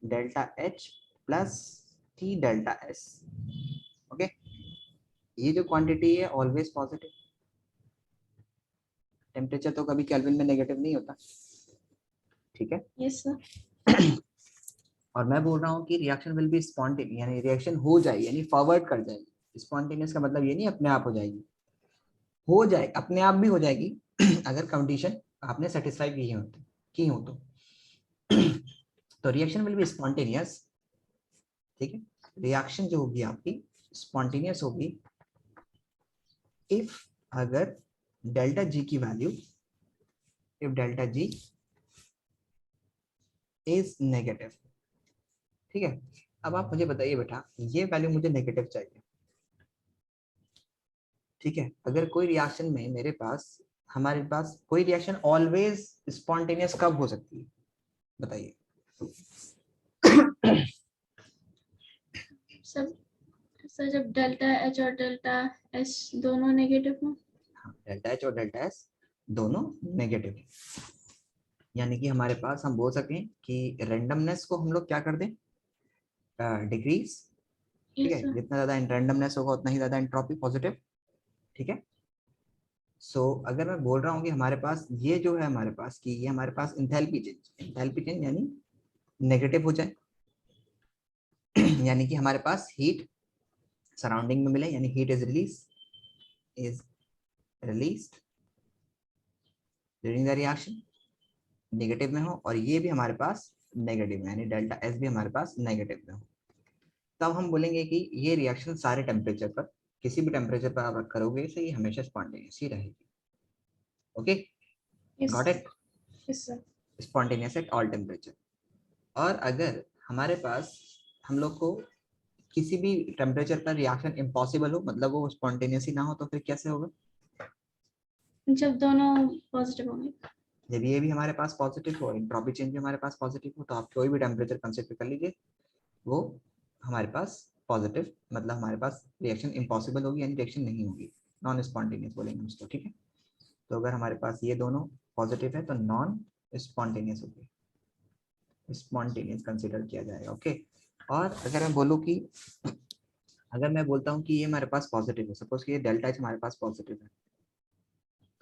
delta H plus T delta S. Okay, ये जो क्वांटिटी है ऑलवेज पॉजिटिव। टेम्परेचर तो कभी केल्विन में नेगेटिव नहीं होता। ठीक है। Yes sir. और मैं बोल रहा हूँ कि रिएक्शन विल बी स्पॉन्टेनियस, यानी रिएक्शन हो जाएगी, यानी फॉरवर्ड कर जाएगी। स्पॉन्टेनियस का मतलब ये नहीं अपने आप हो जाएगी, हो जाए, अपने आप भी हो जाएगी अगर कंडीशन आपने सेटिस्फाई की हो तो रिएक्शन विल बी स्पॉन्टेनियस। ठीक है, रिएक्शन जो होगी आपकी स्पॉन्टेनियस होगी इफ, अगर डेल्टा जी की value, if delta G is negative. ठीक है। अब आप मुझे बताइए बेटा, ये वैल्यू मुझे नेगेटिव चाहिए। ठीक है, अगर कोई रिएक्शन में मेरे पास, हमारे पास कोई रिएक्शन ऑलवेज स्पॉन्टेनियस कब हो सकती है, बताइए। सर सर जब डेल्टा एच और डेल्टा एस दोनों नेगेटिव हो। डेल्टा एच और डेल्टा एस दोनों नेगेटिव है, यानी कि हमारे पास हम बोल सकें कि रेंडमनेस को हम लोग क्या कर दें, डिक्रीज। ठीक यस है, सर। जितना ज्यादा रेंडमनेस होगा उतना ही ज्यादा एंट्रोपी पॉजिटिव। ठीक है। सो अगर मैं बोल रहा हूँ कि हमारे पास ये जो है, हमारे पास कि ये हमारे पास इंथैल्पी चेंज यानी नेगेटिव हो जाए यानी कि हमारे पास हीट सराउंडिंग में मिले, यानी heat is released during the reaction, negative में हो, और ये भी हमारे पास नेगेटिव में, यानी डेल्टा एस भी हमारे पास नेगेटिव में हो, तब हम बोलेंगे कि ये रिएक्शन सारे टेम्परेचर पर, किसी भी टेम्परेचर पर आप करोगे तो ये हमेशा स्पॉन्टेनियस ही रहेगी। Okay, yes got it? Yes sir. Spontaneous at all temperature. और अगर हमारे पास, हम लोग को किसी भी टेम्परेचर पर रिएक्शन इम्पॉसिबल हो, मतलब वो स्पॉन्टेनियस ही ना हो, तो फिर कैसे होगा? जब दोनों पॉजिटिव होंगे। जब ये भी हमारे पास पॉजिटिव हो, एंट्रोपी चेंज भी हमारे पास पॉजिटिव हो, तो आप कोई भी टेम्परेचर कंसिडर कर लीजिए, वो हमारे पास पॉजिटिव, मतलब हमारे पास रिएक्शन इम्पॉसिबल होगी, यानी रिएक्शन नहीं होगी, नॉन स्पॉन्टेनियस बोलेंगे उसको। ठीक है, तो अगर हमारे पास ये दोनों पॉजिटिव है तो नॉन स्पॉन्टेनियस होगी, स्पॉन्टेनियस कंसिडर किया जाएगा। ओके। और अगर मैं बोलूँ कि, अगर मैं बोलता हूँ कि ये हमारे पास पॉजिटिव है, सपोज कि ये डेल्टा एच हमारे पास पॉजिटिव है,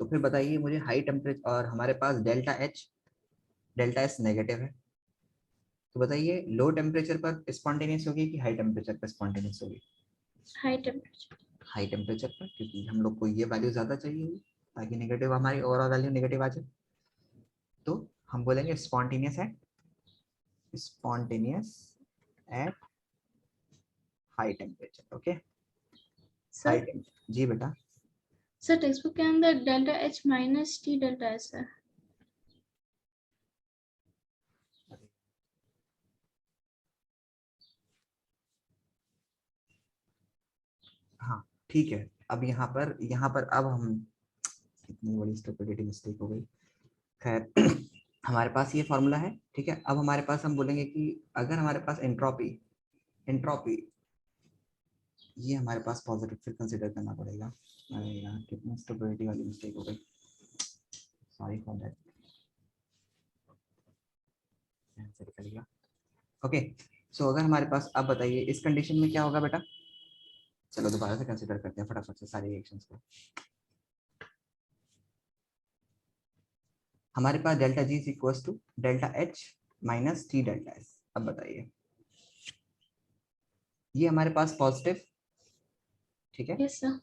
तो फिर बताइए मुझे हाई टेम्परेचर, और हमारे पास delta H delta S negative है, तो बताइए लो टेम्परेचर पर स्पॉन्टेनियस होगी कि हाई टेम्परेचर पर स्पॉन्टेनियस होगी? High temperature. हाई टेम्परेचर पर, क्योंकि हम लोग को ये वैल्यू ज़्यादा चाहिए होगी ताकि नेगेटिव, हमारी ओवरऑल वैल्यू नेगेटिव आ जाए। तो हम बोलेंगे spontaneous at high temperature. Okay, high sir temperature जी बेटा। सर टेक्स्ट बुक के अंदर delta H minus T delta S है। हाँ ठीक है, अब यहाँ पर अब हम, इतनी बड़ी स्टुपिडिटी मिस्टेक हो गई। खैर हमारे पास ये फॉर्मूला है। ठीक है, अब हमारे पास हम बोलेंगे कि अगर हमारे पास एंट्रोपी एंट्रोपी ये हमारे पास पॉजिटिव फिर कंसीडर करना पड़ेगा। अरे यार कितनी स्टुपिडिटी वाली मिस्टेक हो गई, सॉरी फॉर दैट। आंसर करेगा। ओके, सो अगर हमारे पास, अब बताइए इस कंडीशन में क्या होगा बेटा? चलो दोबारा से कंसीडर करते हैं फटाफट से सारे रिएक्शंस को। हमारे पास delta G is equal to delta H minus T delta S. अब बताइए, ये हमारे पास पॉजिटिव, ठीक है। Yes sir.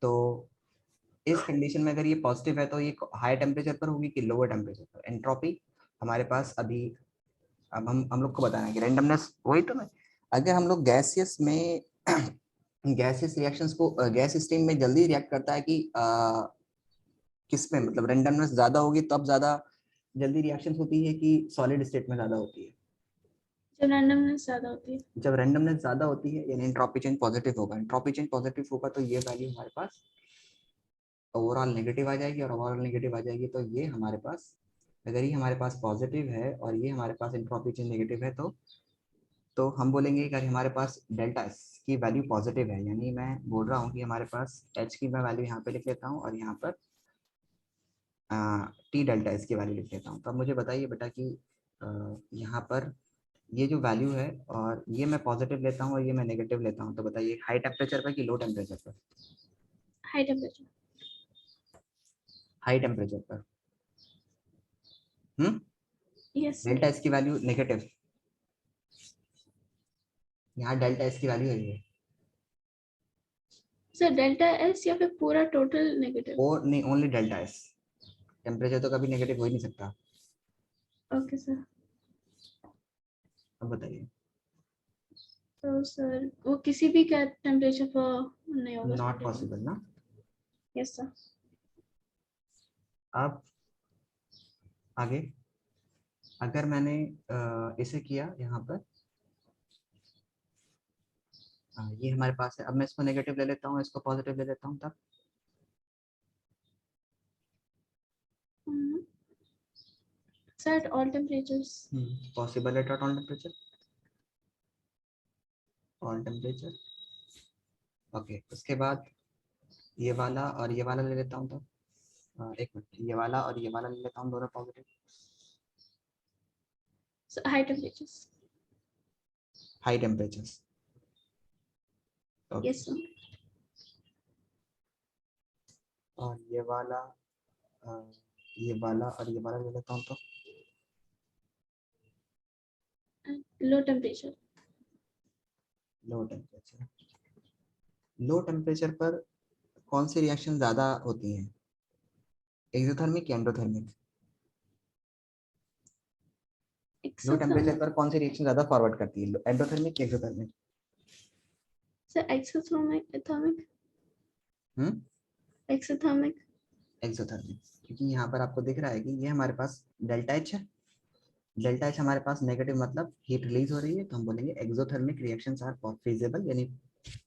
तो इस कंडीशन में अगर ये पॉजिटिव है तो ये हाई टेम्परेचर पर होगी कि लोअर टेम्परेचर पर। एंट्रोपी हमारे पास अभी, अब हम लोग को बताना है कि रेंडमनेस, वही तो मैं, अगर हम लोग गैसियस में गैसियस रिएक्शंस को गैस स्ट्रीम में जल्दी रिएक्ट करता है कि किस में, मतलब रेंडमनेस ज्यादा होगी तब ज्यादा जल्दी रिएक्शंस होती है कि सॉलिड स्टेट में ज्यादा होती है? जब रैंडमनेस ज्यादा होती है। जब रेंडमनेस ज्यादा होती है यानी एंट्रोपी चेंज पॉजिटिव होगा। एंट्रोपी चेंज पॉजिटिव होगा तो ये वैल्यू हमारे पास ओवरऑल नेगेटिव आ जाएगी, और ओवरऑल नेगेटिव आ जाएगी तो ये हमारे पास, अगर ये हमारे पास पॉजिटिव है और ये हमारे पास एंट्रोपी चेंज नेगेटिव है तो हम बोलेंगे कि अगर हमारे पास डेल्टा एस की वैल्यू पॉजिटिव है, यानी मैं बोल रहा हूँ कि हमारे पास एच की मैं वैल्यू यहाँ पे लिख लेता हूँ और यहाँ पर टी डेल्टा एस की वैल्यू लिख लेता हूँ। तो अब मुझे बताइए बेटा कि यहाँ पर ये जो वैल्यू है और ये मैं पॉजिटिव लेता हूँ और ये मैं नेगेटिव लेता हूँ, तो बताइए हाई टेम्परेचर पर कि लो टेम्परेचर पर? High temperature. हाई टेम्परेचर पर। Yes sir. डेल्टा एस की वैल्यू नेगेटिव, यहाँ डेल्टा एस की वैल्यू है ये, सर डेल्टा एस या फिर पूरा टोटल नेगेटिव? और नहीं, ओनली डेल्टा एस। टेम्परेचर तो कभी नेगेटिव हो ही नहीं सकता। Okay sir. अब बताइए। तो सर वो किसी भी क्या टेम्परेचर पर नहीं होगा नॉट नेगेटिव? पॉसिबल ना। Yes sir. अब आगे, अगर मैंने इसे किया यहाँ पर, ये हमारे पास है, अब मैं इसको नेगेटिव ले लेता हूँ, इसको पॉजिटिव ले लेता हूँ, तब sir at all temperatures. Possible at all temperature, all temperature. Okay, उसके बाद ये वाला और ये वाला ले लेता हूँ, तो एक मिनट, ये वाला और ये वाला ले लेता हूँ, दोनों positive. High temperatures. High temperature. Okay, yes sir. और ये वाला, ये वाला और ये वाला ले लेता हूँ, तो लो टेम्परेचर। Low temperature. लो टेम्परेचर पर कौन सी रिएक्शन ज्यादा होती है, एक्सोथर्मिक या एंडोथर्मिक? Low temperature exothermic. पर कौन सी रिएक्शन ज्यादा फॉरवर्ड करती है, एंडोथर्मिक या exothermic? Sir exothermic athermic. Hmm, exothermic. Exothermic, क्योंकि यहाँ पर आपको दिख रहा है कि ये हमारे पास डेल्टा एच है, डेल्टा एच हमारे पास नेगेटिव मतलब हीट रिलीज हो रही है, तो हम बोलेंगे एक्सोथर्मिक रिएक्शंस आर फीजिबल, यानी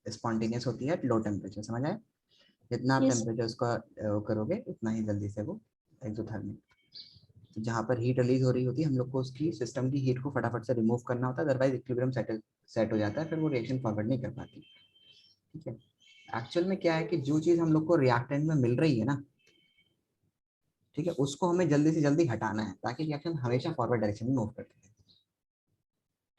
स्पॉन्टेनियस होती है एट लो टेम्परेचर। समझ आए? जितना आप यस। टेम्परेचर उसका करोगे उतना ही जल्दी से वो एक्सोथर्मिक। तो जहाँ पर हीट रिलीज हो रही होती है, हम लोग को उसकी सिस्टम की हीट को फटाफट से रिमूव करना होता है, अदरवाइज इक्विलिब्रियम सेट हो जाता है, फिर वो रिएक्शन फॉरवर्ड नहीं कर पाती। ठीक है। एक्चुअल में क्या है कि जो चीज हम लोग को रिएक्टेंट में मिल रही है ना, ठीक है, उसको हमें जल्दी से जल्दी हटाना है ताकि रिएक्शन हमेशा फॉरवर्ड डायरेक्शन में मूव करती है।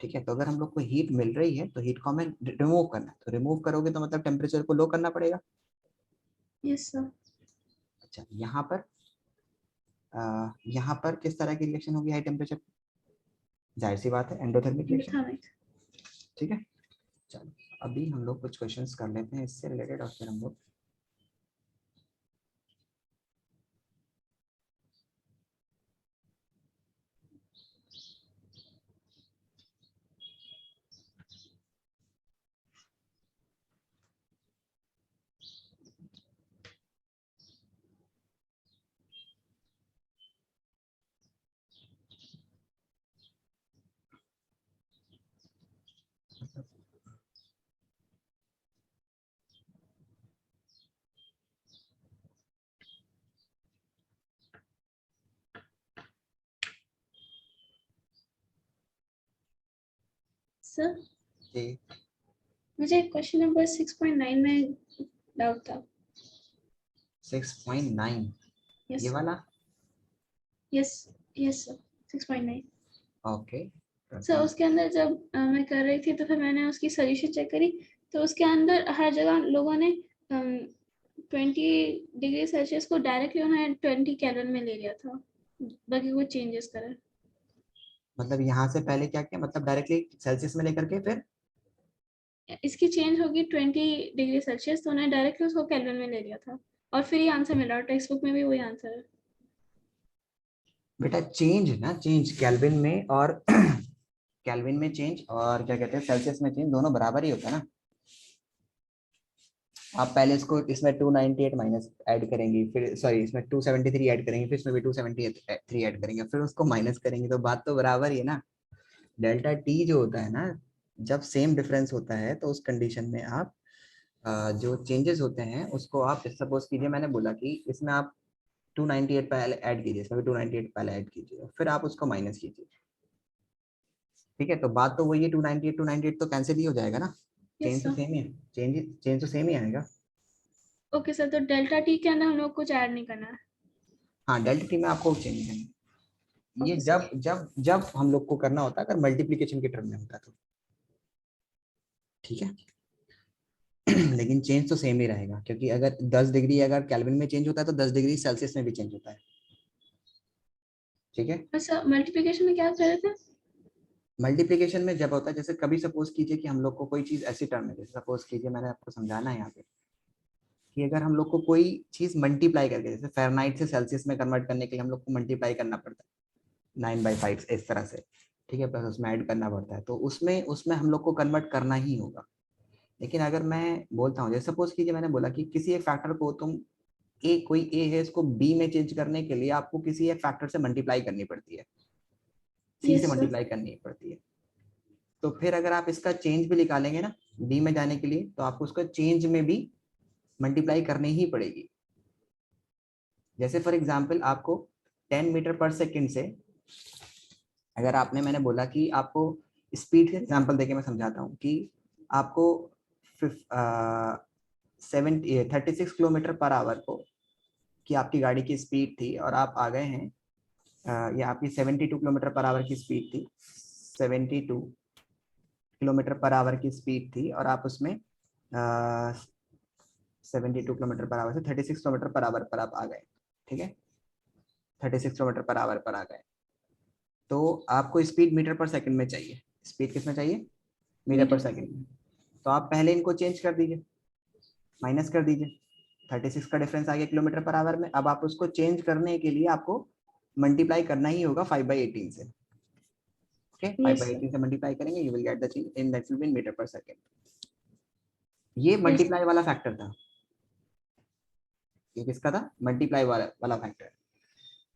ठीक है, तो अगर हम लोग को हीट मिल रही है तो हीट को हमें रिमूव करना है, तो रिमूव करोगे तो मतलब टेम्परेचर को लो करना पड़ेगा। Yes sir. अच्छा, यहाँ पर किस तरह की रिएक्शन होगी हाई टेम्परेचर? जाहिर सी बात है, एंडोथर्मिक रिएक्शन। एंडोथर्मिक। ठीक है, चलो अभी हम लोग कुछ क्वेश्चंस कर लेते हैं इससे रिलेटेड और फिर हम लोग सर ये मुझे क्वेश्चन नंबर 6.9 में डाउट था। 6.9, यस ये सर। वाला? Yes. Yes sir. 6.9। Okay, sir उसके अंदर जब मैं कर रही थी तो फिर मैंने उसकी सोल्यूशन चेक करी, तो उसके अंदर हर जगह लोगों ने 20 डिग्री सेल्सियस को डायरेक्टली उन्होंने 20 केल्विन में ले लिया था, बाकी कोई चेंजेस करे। मतलब यहाँ से पहले क्या किया, मतलब डायरेक्टली सेल्सियस में लेकर के फिर इसकी चेंज होगी 20 डिग्री सेल्सियस, तो उन्होंने डायरेक्टली उसको केल्विन में ले लिया था और फिर ये आंसर मिला, और टेक्स्ट बुक में भी वही आंसर है। बेटा चेंज ना, चेंज केल्विन में और केल्विन में चेंज और क्या कहते हैं सेल्सियस में चेंज, दोनों बराबर ही होता है ना। आप पहले इसको इसमें 298 माइनस ऐड करेंगी, फिर सॉरी इसमें 273 ऐड करेंगे, फिर इसमें भी 273 ऐड करेंगे, फिर उसको माइनस करेंगे, तो बात तो बराबर ही है ना। डेल्टा टी जो होता है ना, जब सेम डिफरेंस होता है तो उस कंडीशन में आप जो चेंजेस होते हैं उसको आप सपोज कीजिए, मैंने बोला कि इसमें आप 298 पहले ऐड कीजिए, इसमें भी 298 पहले ऐड कीजिए, फिर आप उसको माइनस कीजिए। ठीक है, तो बात तो वही है, 298 तो कैंसिल ही हो जाएगा ना, यस चेंज तो सर। सेम ही है, चेंज तो सेम ही आएगा। ओके सर, तो डेल्टा टी के अंदर हम लोग कुछ ऐड नहीं करना है? हाँ डेल्टा टी में आपको चेंज करना है, ये ओके सर। जब जब जब हम लोग को करना होता है अगर मल्टीप्लीकेशन के टर्म में होता है तो। ठीक है लेकिन चेंज तो सेम ही रहेगा, क्योंकि अगर 10 डिग्री अगर केल्विन में चेंज होता है तो 10 डिग्री सेल्सियस में भी चेंज होता है। ठीक है, अच्छा, मल्टीप्लिकेशन में क्या कर रहे थे? मल्टीप्लीकेशन में जब होता है, जैसे कभी सपोज कीजिए कि हम लोग को कोई चीज ऐसी टर्म है, जैसे सपोज कीजिए मैंने आपको समझाना है यहाँ पे कि अगर हम लोग को कोई चीज मल्टीप्लाई करके, जैसे फ़ारेनहाइट से सेल्सियस में कन्वर्ट करने के लिए हम लोग को मल्टीप्लाई करना पड़ता है 9/5 इस तरह से। ठीक है, प्लस उसमें ऐड करना पड़ता है, तो उसमें उसमें हम लोग को कन्वर्ट करना ही होगा। लेकिन अगर मैं बोलता हूँ, जैसे सपोज कीजिए मैंने बोला कि किसी एक फैक्टर को तुम कोई ए है, इसको बी में चेंज करने के लिए आपको किसी एक फैक्टर से मल्टीप्लाई करनी पड़ती है, सी से यस सर। मल्टीप्लाई करनी पड़ती है। तो फिर अगर आप इसका चेंज भी निकालेंगे ना बी में जाने के लिए, तो आपको उसका चेंज में भी मल्टीप्लाई करनी ही पड़ेगी। जैसे फॉर एग्जाम्पल आपको 10 मीटर पर सेकेंड से, अगर आपने, मैंने बोला कि आपको स्पीड के एग्जाम्पल देके मैं समझाता हूँ कि आपको 36 किलोमीटर पर आवर को कि आपकी गाड़ी की स्पीड थी और आप आ गए हैं, या आपकी 72 किलोमीटर पर आवर की स्पीड थी, 72 किलोमीटर पर आवर की स्पीड थी और आप उसमें 72 किलोमीटर पर आवर से 36 किलोमीटर पर आवर पर आप आ गए। ठीक है, 36 किलोमीटर पर आवर पर आ गए, तो आपको स्पीड मीटर पर सेकंड में चाहिए, स्पीड किस में चाहिए, मीटर पर मीटर। सेकंड में। तो आप पहले इनको चेंज कर दीजिए, माइनस कर दीजिए, 36 का डिफरेंस आ गया किलोमीटर पर आवर में। अब आप उसको चेंज करने के लिए आपको मल्टीप्लाई करना ही होगा 5/18 से। Okay, five yes by sir. Eighteen से मल्टीप्लाई करेंगे, you will get the change in that will be metre per second. ये यस। मल्टीप्लाई वाला फैक्टर था, ये किसका था, मल्टीप्लाई वाला फैक्टर।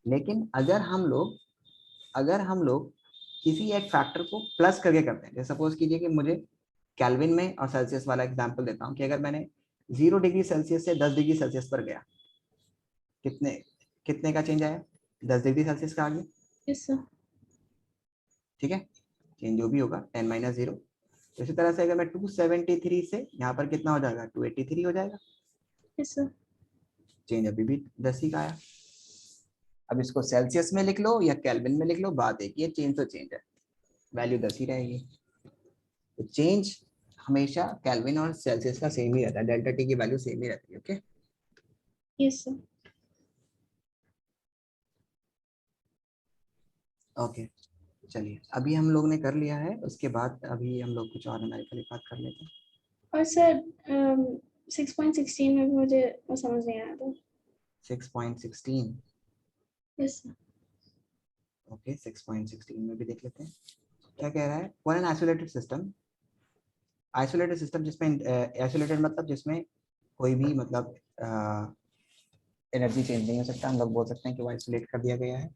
लेकिन अगर हम लोग किसी एक फैक्टर को प्लस करके करते हैं, जैसे सपोज कीजिए कि मुझे केल्विन में और सेल्सियस वाला एग्जांपल देता हूँ कि अगर मैंने 0 डिग्री सेल्सियस से 10 डिग्री सेल्सियस पर गया, कितने कितने का चेंज आया, 10 डिग्री सेल्सियस का आ गया। Yes sir. ठीक है, चेंज जो भी होगा 10 - 0। तो इसी तरह से अगर मैं 273 से यहाँ पर कितना हो जाएगा, 283 हो जाएगा, यस सर। चेंज अभी भी 10 ही का आया। अब इसको सेल्सियस में लिख लो या केल्विन में लिख लो, बात एक ही है, चेंज तो चेंज है, वैल्यू 10 ही रहेगी। तो चेंज हमेशा केल्विन और सेल्सियस का सेम ही रहता है, डेल्टा टी की वैल्यू सेम ही रहती है। Okay, yes sir. ओके चलिए, अभी हम लोग ने कर लिया है, उसके बाद अभी हम लोग कुछ और न्यूमेरिकल बात कर लेते हैं। और सर 6.16 में भी मुझे वो समझ नहीं आया था। 6.16, यस सर। ओके 6.16 में भी देख लेते हैं क्या कह रहा है। For an isolated system, isolated system जिसमें आइसोलेटेड मतलब जिसमें कोई भी मतलब एनर्जी चेंज नहीं हो सकता, हम लोग बोल सकते हैं कि वो आइसोलेट कर दिया गया है।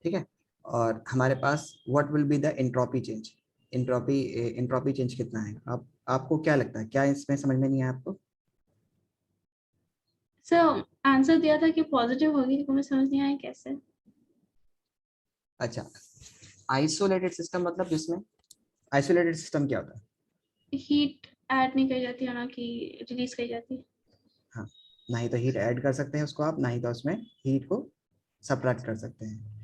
ठीक है, और हमारे पास what will be the entropy change, entropy change कितना है, आप आपको क्या लगता है, क्या इसमें समझ में नहीं आया आपको। सर आंसर दिया था कि पॉजिटिव होगी, लेकिन मुझे समझ नहीं आया कैसे। अच्छा, आइसोलेटेड सिस्टम मतलब जिसमें, आइसोलेटेड सिस्टम क्या होता है, हीट ऐड नहीं करी जाती है ना कि रिलीज करी जाती है। हाँ, ना ही तो हीट ऐड कर सकते हैं उसको आप, ना ही तो उसमें हीट को सब्ट्रैक्ट कर सकते हैं।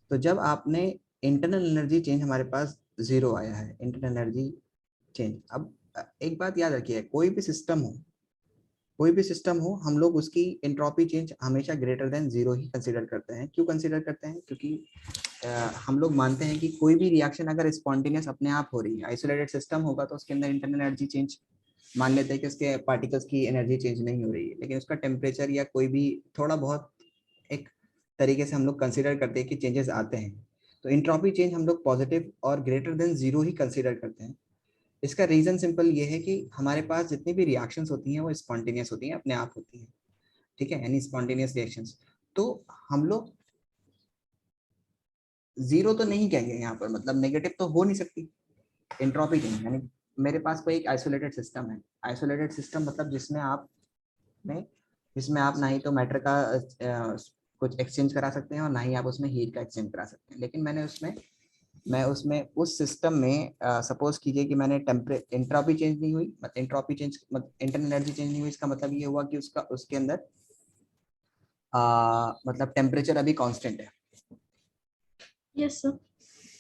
तो जब आपने इंटरनल एनर्जी चेंज, हमारे पास 0 आया है इंटरनल एनर्जी चेंज। अब एक बात याद रखिए, कोई भी सिस्टम हो, कोई भी सिस्टम हो, हम लोग उसकी एंट्रोपी चेंज हमेशा ग्रेटर देन जीरो ही कंसीडर करते हैं। क्यों कंसीडर करते हैं? क्योंकि हम लोग मानते हैं कि कोई भी रिएक्शन अगर स्पॉन्टेनियस अपने आप हो रही है, आइसोलेटेड सिस्टम होगा तो उसके अंदर इंटरनल एनर्जी चेंज मान लेते हैं कि उसके पार्टिकल्स की एनर्जी चेंज नहीं हो रही है, लेकिन उसका टेम्परेचर या कोई भी थोड़ा बहुत एक तरीके से हम लोग कंसीडर करते हैं कि चेंजेस आते हैं। तो इंट्रोपी चेंज हम लोग पॉजिटिव और ग्रेटर देन जीरो ही कंसीडर करते हैं। इसका रीजन सिंपल ये है कि हमारे पास जितनी भी रिएक्शंस होती हैं वो स्पॉन्टेनियस होती हैं, अपने आप होती हैं, ठीक है, यानी स्पॉन्टेनियस रिएक्शंस। तो हम लोग जीरो तो नहीं कहेंगे यहाँ पर, मतलब नेगेटिव तो हो नहीं सकती एंट्रोपी चेंज। यानी मेरे पास कोई एक आइसोलेटेड सिस्टम है, आइसोलेटेड सिस्टम मतलब जिसमें आप ना ही तो मैटर का कुछ एक्सचेंज करा सकते हैं और ना ही आप उसमें हीट का एक्सचेंज करा सकते हैं। लेकिन मैं उसमें उस सिस्टम में सपोज कीजिए कि मैंने एंट्रोपी चेंज नहीं हुई, मतलब entropy change internal energy change नहीं हुई, इसका मतलब ये हुआ कि उसके अंदर मतलब टेम्परेचर अभी कांस्टेंट है। Yes sir.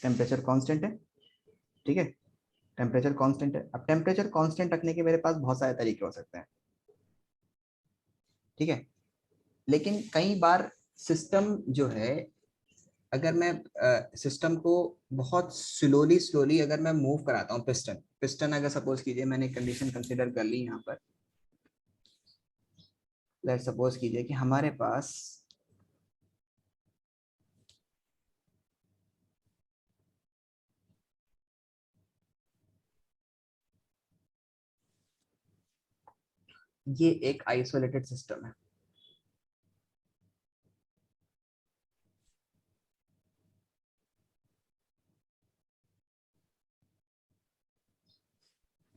टेम्परेचर कांस्टेंट है, ठीक है, टेम्परेचर कांस्टेंट है। अब टेम्परेचर कांस्टेंट रखने के मेरे पास बहुत सारे तरीके हो सकते हैं, ठीक है, लेकिन कई बार सिस्टम जो है, अगर मैं सिस्टम को बहुत स्लोली स्लोली अगर मैं मूव कराता हूँ, पिस्टन पिस्टन अगर सपोज कीजिए मैंने कंडीशन कंसीडर कर ली यहाँ पर, लेट सपोज कीजिए कि हमारे पास ये एक आइसोलेटेड सिस्टम है,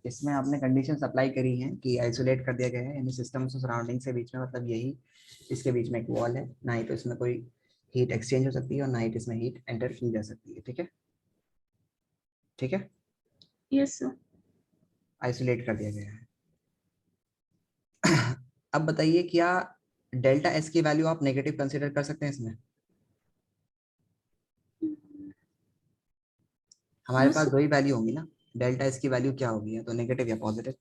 इसमें आपने कंडीशंस अप्लाई करी हैं कि आइसोलेट कर दिया गया है, यानी सिस्टम से सराउंडिंग से बीच में, मतलब यही इसके बीच में एक वॉल है, ना ही तो इसमें कोई हीट एक्सचेंज हो सकती है और ना ही इसमें हीट एंटर की जा सकती है, ठीक है, ठीक है, यस सर। आइसोलेट कर दिया गया है। अब बताइए क्या डेल्टा एस की वैल्यू आप नेगेटिव कंसीडर कर सकते हैं इसमें? हमारे नो पास सर। दो ही वैल्यू होंगी ना, डेल्टा एस की वैल्यू क्या होगी, या तो नेगेटिव या पॉजिटिव,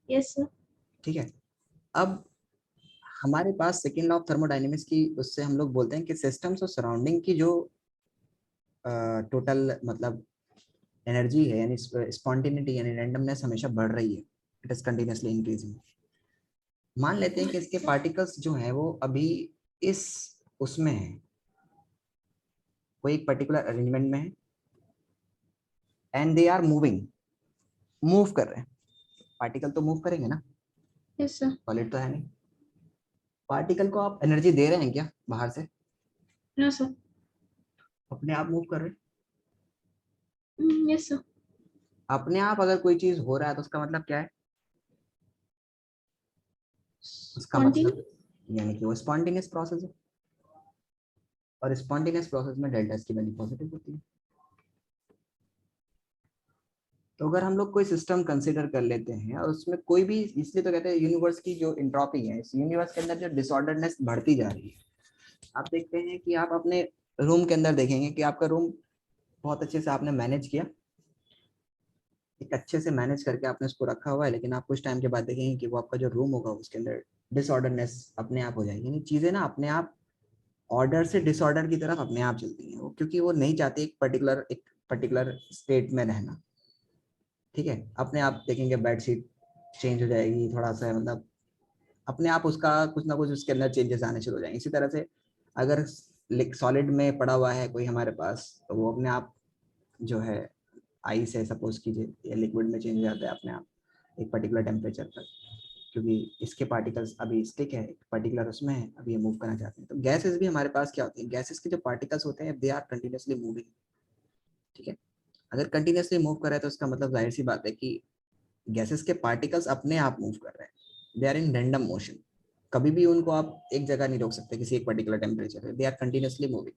यस सर। ठीक है। अब हमारे पास सेकेंड लॉ ऑफ थर्मोडायनेमिक्स की उससे हम लोग बोलते हैं कि सिस्टम्स और सराउंडिंग की जो टोटल मतलब एनर्जी है, यानी स्पॉन्टेनिटी यानी रैंडमनेस हमेशा बढ़ रही है, इट इज कंटिन्यूसली इंक्रीजिंग। मान लेते हैं कि इसके पार्टिकल्स जो हैं वो अभी इस उसमें है, कोई एक पर्टिकुलर अरेंजमेंट में है, एंड दे आर मूव कर रहे हैं। पार्टिकल तो मूव करेंगे ना, यस सर। सॉलिड तो है नहीं। पार्टिकल को आप एनर्जी दे रहे हैं क्या बाहर से? No sir. अपने आप मूव कर रहे हैं। Yes sir. अपने आप अगर कोई चीज हो रहा है तो उसका मतलब क्या है? उसका मतलब स्पॉन्टेनियस। यानी कि वो स्पॉन्टेनियस प्रोसेस है, और स्पॉन्टेनियस प्रोसेस में डेल्टा की वैल्यू पॉजिटिव होती है। तो अगर हम लोग कोई सिस्टम कंसीडर कर लेते हैं और उसमें कोई भी, इसलिए तो कहते हैं यूनिवर्स की जो इंट्रोपी है, इस यूनिवर्स के अंदर जो डिसऑर्डरनेस बढ़ती जा रही है, आप देखते हैं कि आप अपने रूम के अंदर देखेंगे कि आपका रूम बहुत अच्छे से आपने मैनेज किया, एक अच्छे से मैनेज करके आपने उसको रखा हुआ है, लेकिन आप कुछ टाइम के बाद देखेंगे कि वो आपका जो रूम होगा उसके अंदर डिसऑर्डरनेस अपने आप हो जाएगी, यानी चीजें ना अपने आप ऑर्डर से डिसऑर्डर की तरफ अपने आप चलती हैं वो, क्योंकि वो नहीं चाहती एक पर्टिकुलर स्टेट में रहना, ठीक है। अपने आप देखेंगे बेडशीट चेंज हो जाएगी थोड़ा सा, मतलब अपने आप उसका कुछ ना कुछ उसके अंदर चेंजेस आने शुरू हो जाएंगे। इसी तरह से अगर सॉलिड में पड़ा हुआ है कोई हमारे पास, तो वो अपने आप जो है आइस है सपोज कीजिए, या लिक्विड में चेंज हो जाता है अपने आप एक पर्टिकुलर टेम्परेचर पर, क्योंकि इसके पार्टिकल्स अभी स्टिक है एक पर्टिकुलर उसमें है, अभी ये मूव करना चाहते हैं। तो गैसेस भी हमारे पास क्या होती है, गैसेस के जो पार्टिकल्स होते हैं दे आर कंटिन्यूसली मूविंग, ठीक है। अगर कंटिन्यूसली मूव कर रहे हैं तो उसका मतलब जाहिर सी बात है कि गैसेस के पार्टिकल्स अपने आप मूव कर रहे हैं, they are in random motion, कभी भी उनको आप एक जगह नहीं रोक सकते किसी एक पर्टिकुलर टेम्परेचर पे, दे आर कंटिन्यूसली मूविंग।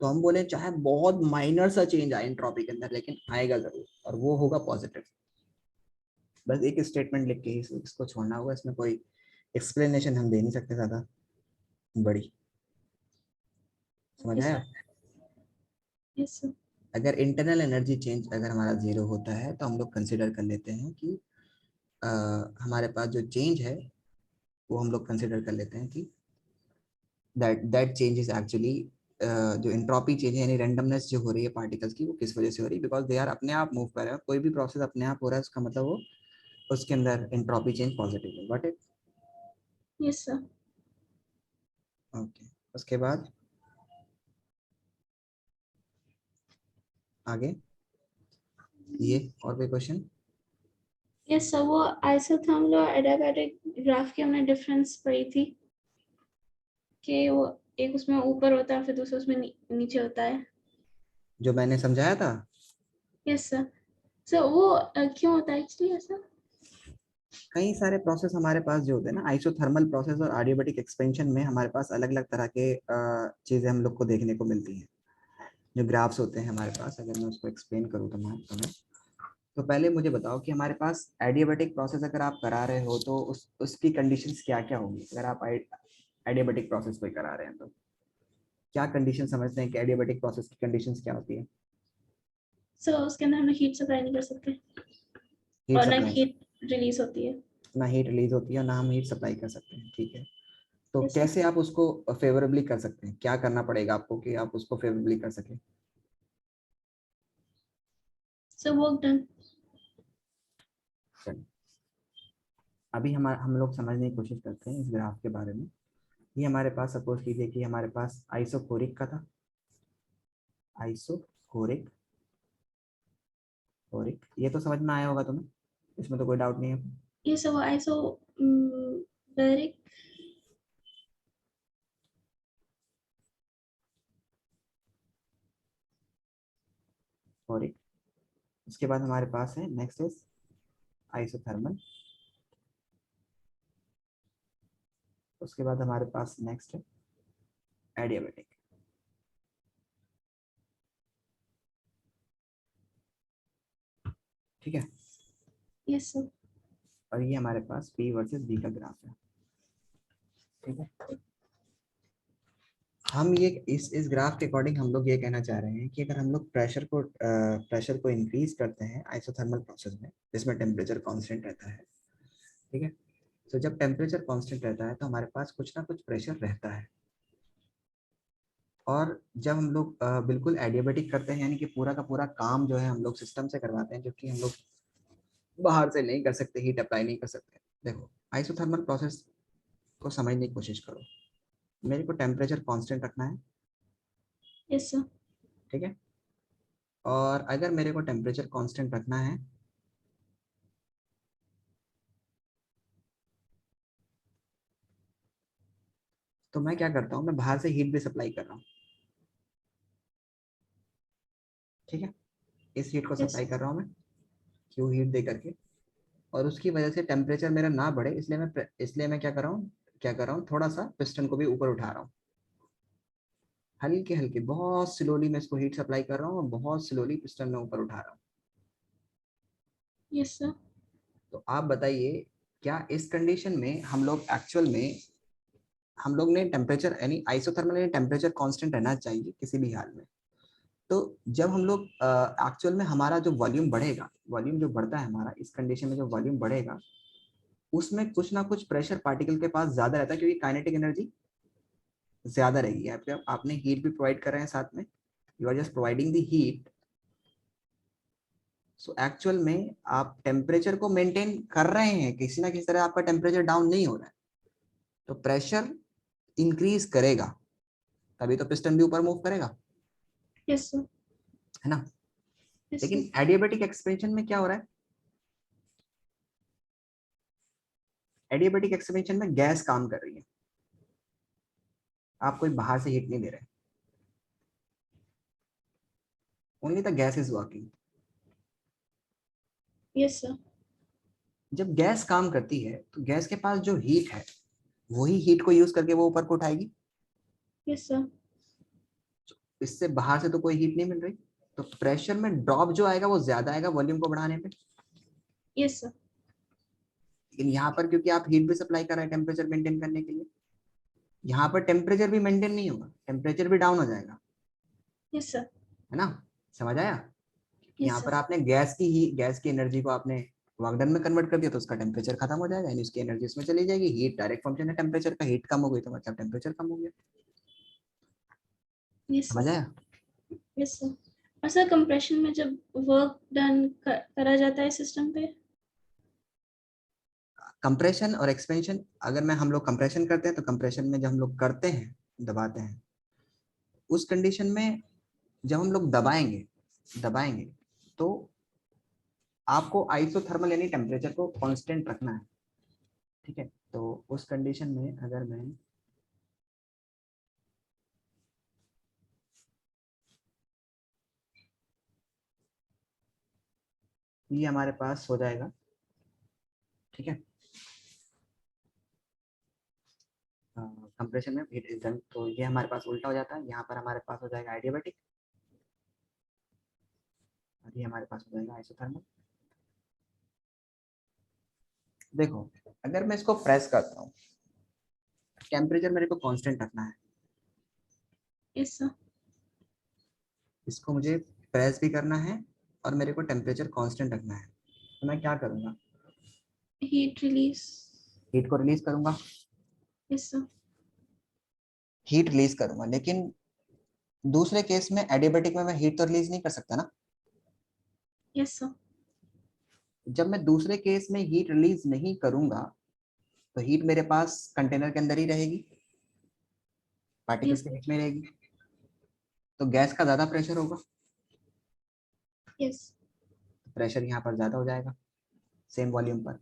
तो हम बोले चाहे बहुत माइनर सा चेंज आए एंट्रोपी के अंदर, लेकिन आएगा जरूर, और वो होगा पॉजिटिव। बस एक स्टेटमेंट लिख के ही इसको छोड़ना होगा, इसमें कोई एक्सप्लेनेशन हम दे नहीं सकते ज्यादा बड़ी, समझ ओके आया? सर। Yes sir. अगर इंटरनल एनर्जी चेंज अगर हमारा जीरो होता है तो हम लोग कंसिडर कर लेते हैं कि हमारे पास जो चेंज है वो हम लोग कंसिडर कर लेते हैं कि दैट चेंज इज एक्चुअली जो एंट्रोपी चेंज है यानी रैंडमनेस जो हो रही है पार्टिकल्स की वो किस वजह से हो रही है, बिकॉज दे आर अपने आप मूव कर रहे हैं, कोई भी प्रोसेस अपने आप हो रहा है उसका मतलब वो उसके अंदर एंट्रोपी चेंज पॉजिटिव है। What it? Yes sir. Okay, उसके बाद आगे ये और कोई क्वेश्चन? यस सर, वो आइसोथर्मल और एडियाबैटिक ग्राफ की हमने डिफरेंस पढ़ी थी कि वो एक उसमें ऊपर होता है फिर दूसरा उसमें नीचे होता है। जो मैंने समझाया था। Yes sir. सर वो क्यों होता है एक्चुअली ऐसा? कई सारे प्रोसेस हमारे पास जो होते हैं ना, आइसोथर्मल प्रोसेस और एडियाबैटिक एक्सपेंशन में हमारे पास अलग अलग तरह के चीजें हम लोग को देखने को मिलती हैं। जो ग्राफ्स होते हैं हमारे पास, अगर मैं उसको एक्सप्लेन करूँ तो मैं तुम्हें, तो पहले मुझे बताओ कि हमारे पास एडियाबैटिक प्रोसेस अगर आप करा रहे हो तो उसकी कंडीशंस क्या क्या होंगी? अगर आप एडियाबैटिक प्रोसेस कोई करा रहे हैं तो क्या कंडीशन समझते हैं कि एडियाबैटिक प्रोसेस की कंडीशंस क्या होती है? सर उसके अंदर हम हीट सप्लाई नहीं कर सकते हीट और ना सप्लाई, हीट रिलीज होती है। ना हीट रिलीज होती है ना हम हीट सप्लाई कर सकते हैं, ठीक है। तो यस सर। कैसे आप उसको फेवरेबली कर सकते हैं? क्या करना पड़ेगा आपको कि आप उसको फेवरेबली कर सकें? Sir work done. चलिए, अभी हम लोग समझने की कोशिश करते हैं इस ग्राफ के बारे में। ये हमारे पास सपोज कीजिए कि हमारे पास आइसोकोरिक का था, आइसोकोरिक कोरिक, ये तो समझ में आया होगा तुम्हें, इसमें तो कोई डाउट नहीं है। ये सब वो आइसो बेरिक। कोरिक, उसके बाद हमारे पास है नेक्स्ट इज आइसोथर्मल, उसके बाद हमारे पास नेक्स्ट है एडियाबैटिक, ठीक है। Yes sir. और ये हमारे पास पी वर्सेस बी का ग्राफ है, ठीक है। हम ये इस ग्राफ के अकॉर्डिंग हम लोग ये कहना चाह रहे हैं कि अगर हम लोग प्रेशर को इंक्रीज करते हैं आइसोथर्मल प्रोसेस में जिसमें टेम्परेचर कांस्टेंट रहता है, ठीक है। तो जब टेम्परेचर कांस्टेंट रहता है तो हमारे पास कुछ ना कुछ प्रेशर रहता है, और जब हम लोग बिल्कुल एडियाबैटिक करते हैं यानी कि पूरा का पूरा काम जो है हम लोग सिस्टम से करवाते हैं, जो कि हम लोग बाहर से नहीं कर सकते, हीट अप्लाई नहीं कर सकते। देखो, आइसोथर्मल प्रोसेस को समझने की कोशिश करो। मेरे को टेम्परेचर कांस्टेंट रखना है, यस सर। ठीक है। और अगर मेरे को टेम्परेचर कांस्टेंट रखना है तो मैं क्या करता हूँ, मैं बाहर से हीट भी सप्लाई कर रहा हूँ, ठीक है। इस हीट को यस। सप्लाई कर रहा हूँ मैं क्यू हीट दे करके, और उसकी वजह से टेम्परेचर मेरा ना बढ़े, इसलिए मैं क्या कर रहा हूँ, थोड़ा सा पिस्टन को भी ऊपर उठा रहा हूँ, हल्के हल्के, बहुत स्लोली मैं इसको हीट सप्लाई कर रहा हूँ और बहुत स्लोली पिस्टन में ऊपर उठा रहा हूँ। Yes sir. तो आप बताइए, क्या इस कंडीशन में हम लोग ने टेम्परेचर यानी आइसोथर्मल यानी टेम्परेचर कांस्टेंट रहना चाहिए किसी भी हाल में। तो जब हम लोग एक्चुअल में हमारा जो वॉल्यूम बढ़ेगा, वॉल्यूम जो बढ़ता है हमारा इस कंडीशन में, जो वॉल्यूम बढ़ेगा उसमें कुछ ना कुछ प्रेशर पार्टिकल के पास ज्यादा रहता है, क्योंकि काइनेटिक एनर्जी ज्यादा रहेगी। आपने हीट भी प्रोवाइड कर रहे हैं साथ में, you are just providing the heat. So actual में आप टेम्परेचर को मेंटेन कर रहे हैं, किसी ना किसी तरह आपका टेम्परेचर डाउन नहीं हो रहा है, तो प्रेशर इंक्रीज करेगा, तभी तो पिस्टन भी ऊपर मूव करेगा, यस सर। है ना। यस लेकिन सर। एडियाबैटिक एक्सपेंशन में क्या हो रहा है? एडियाबैटिक एक्सपेंशन में गैस काम कर रही है, आप कोई बाहर से हीट नहीं दे रहे, only the gas is working. Yes sir. जब गैस काम करती है तो गैस के पास जो हीट है वही हीट को यूज करके वो ऊपर को उठाएगी, यस सर। इससे बाहर से तो कोई हीट नहीं मिल रही, तो प्रेशर में ड्रॉप जो आएगा वो ज्यादा आएगा वॉल्यूम को बढ़ाने पे। Yes sir. लेकिन यहाँ पर क्योंकि आप हीट भी सप्लाई कर रहे हैं टेम्परेचर मेंटेन करने के लिए, यहाँ पर टेम्परेचर भी मेंटेन नहीं होगा, टेम्परेचर भी डाउन हो जाएगा, यस सर। है ना। समझ आया? यस यहाँ सर। पर आपने गैस की एनर्जी को आपने वर्क डन में कन्वर्ट कर दिया तो उसका टेम्परेचर खत्म हो जाएगा, यानी उसकी एनर्जी उसमें चली जाएगी। हीट डायरेक्ट फंक्शन है टेम्परेचर का, हीट कम हो गई तो मतलब टेम्परेचर कम हो गया। यस समझ सर। आया? Yes sir. और सर कंप्रेशन में जब वर्क डन करा जाता है सिस्टम पे। कंप्रेशन और एक्सपेंशन, अगर मैं हम लोग कंप्रेशन करते हैं तो कंप्रेशन में जब हम लोग करते हैं, दबाते हैं, उस कंडीशन में जब हम लोग दबाएंगे दबाएंगे तो आपको आइसोथर्मल यानी टेम्परेचर को कांस्टेंट रखना है। ठीक है, तो उस कंडीशन में अगर मैं ये हमारे पास हो जाएगा, ठीक है, कंप्रेशन में हीट इज डन, तो ये हमारे पास उल्टा हो जाता है, यहाँ पर हमारे पास हो जाएगा एडियाबैटिक और ये हमारे पास हो जाएगा आइसोथर्मल। देखो, अगर मैं इसको प्रेस करता हूँ, टेम्परेचर मेरे को कांस्टेंट रखना है, यस सर। इसको मुझे प्रेस भी करना है और मेरे को टेम्परेचर कांस्टेंट रखना है, तो मैं क्या करूँगा, हीट रिलीज। हीट को रिलीज करूंगा, यस सर। हीट रिलीज करूंगा, लेकिन दूसरे केस में एडियाबैटिक में मैं हीट तो रिलीज नहीं कर सकता ना। Yes sir. जब मैं दूसरे केस में हीट रिलीज नहीं करूंगा तो हीट मेरे पास कंटेनर के अंदर ही रहेगी, पार्टिकल्स यस के सर। बीच में रहेगी, तो गैस का ज्यादा प्रेशर होगा, यस। प्रेशर यहाँ पर ज्यादा हो जाएगा सेम वॉल्यूम पर।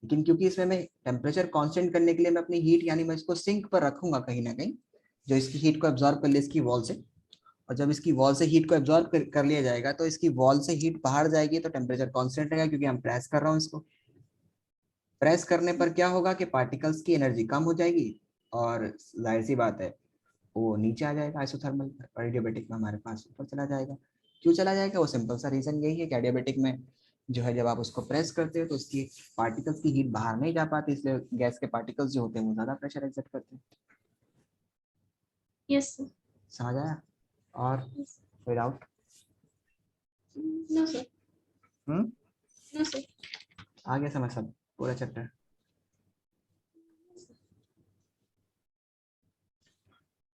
लेकिन क्योंकि इसमें मैं टेम्परेचर कांस्टेंट करने के लिए मैं अपनी हीट यानी मैं इसको सिंक पर रखूंगा कहीं ना कहीं, जो इसकी हीट को एब्जॉर्ब कर ले इसकी वॉल से, और जब इसकी वॉल से हीट को एब्जॉर्ब कर लिया जाएगा तो इसकी वॉल से हीट बाहर जाएगी, तो टेम्परेचर कांस्टेंट रहेगा क्योंकि हम प्रेस कर रहा हूँ इसको। प्रेस करने पर क्या होगा कि पार्टिकल्स की एनर्जी कम हो जाएगी और जाहिर सी बात है वो नीचे आ जाएगा आइसोथर्मल, और एडियाबैटिक में हमारे पास ऊपर चला जाएगा। क्यों चला जाएगा? वो सिंपल सा रीजन यही है कि एडियाबैटिक में जो है जब आप उसको प्रेस करते हो तो उसकी पार्टिकल्स की हीट बाहर नहीं जा पाती, इसलिए गैस के पार्टिकल्स जो होते हैं वो ज्यादा प्रेशर एक्सर्ट करते हैं। Yes sir. समझ आया? और कोई doubt? No sir. Hmm, no sir. आ गया समझ सब पूरा चैप्टर?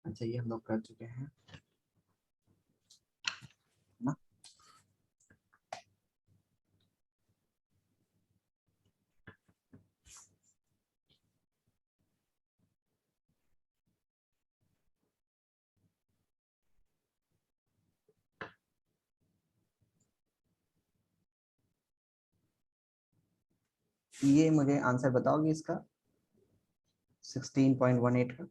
अच्छा, ये हम लोग कर चुके हैं ना। ये मुझे आंसर बताओगे इसका 16.18 का?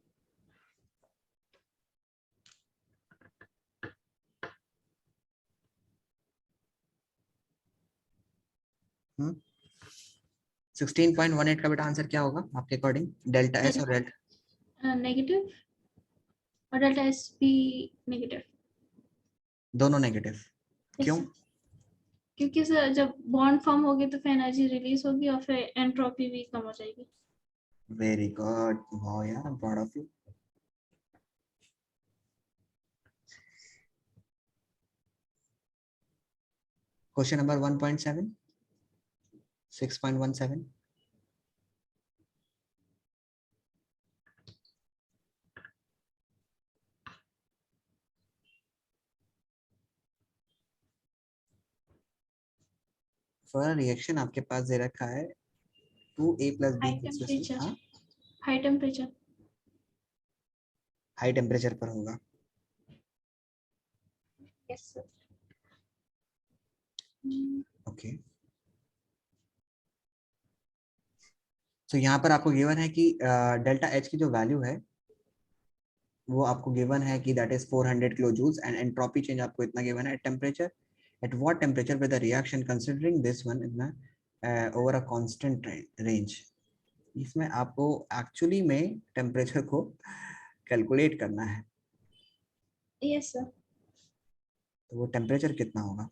हम्म, 16.18 का बेटा आंसर क्या होगा आपके अकॉर्डिंग, डेल्टा एस और डेल्टा? नेगेटिव और डेल्टा एस भी नेगेटिव। दोनों नेगेटिव? यस क्यों? सर। क्योंकि सर जब बॉन्ड फॉर्म होगी तो फिर एनर्जी रिलीज होगी और फिर एंट्रोपी भी कम हो जाएगी। वेरी गुड, वाओ यार, I am proud of you. Question number 1.7, 6.17। For reaction आपके पास दे रखा है 2a + b हाई टेम्परेचर। हाँ, हाई टेम्परेचर। हाई टेम्परेचर पर होगा। Yes sir. ओके, तो यहाँ पर आपको गिवन है कि डेल्टा एच की जो वैल्यू है वो आपको गिवन है कि that is 400 kilo joules, and entropy change आपको इतना गिवन है temperature, at what temperature with the reaction considering this one इतना ओवर अ कांस्टेंट रेंज। इसमें आपको एक्चुअली में टेम्परेचर को कैलकुलेट करना है, यस सर। तो वो टेम्परेचर कितना होगा?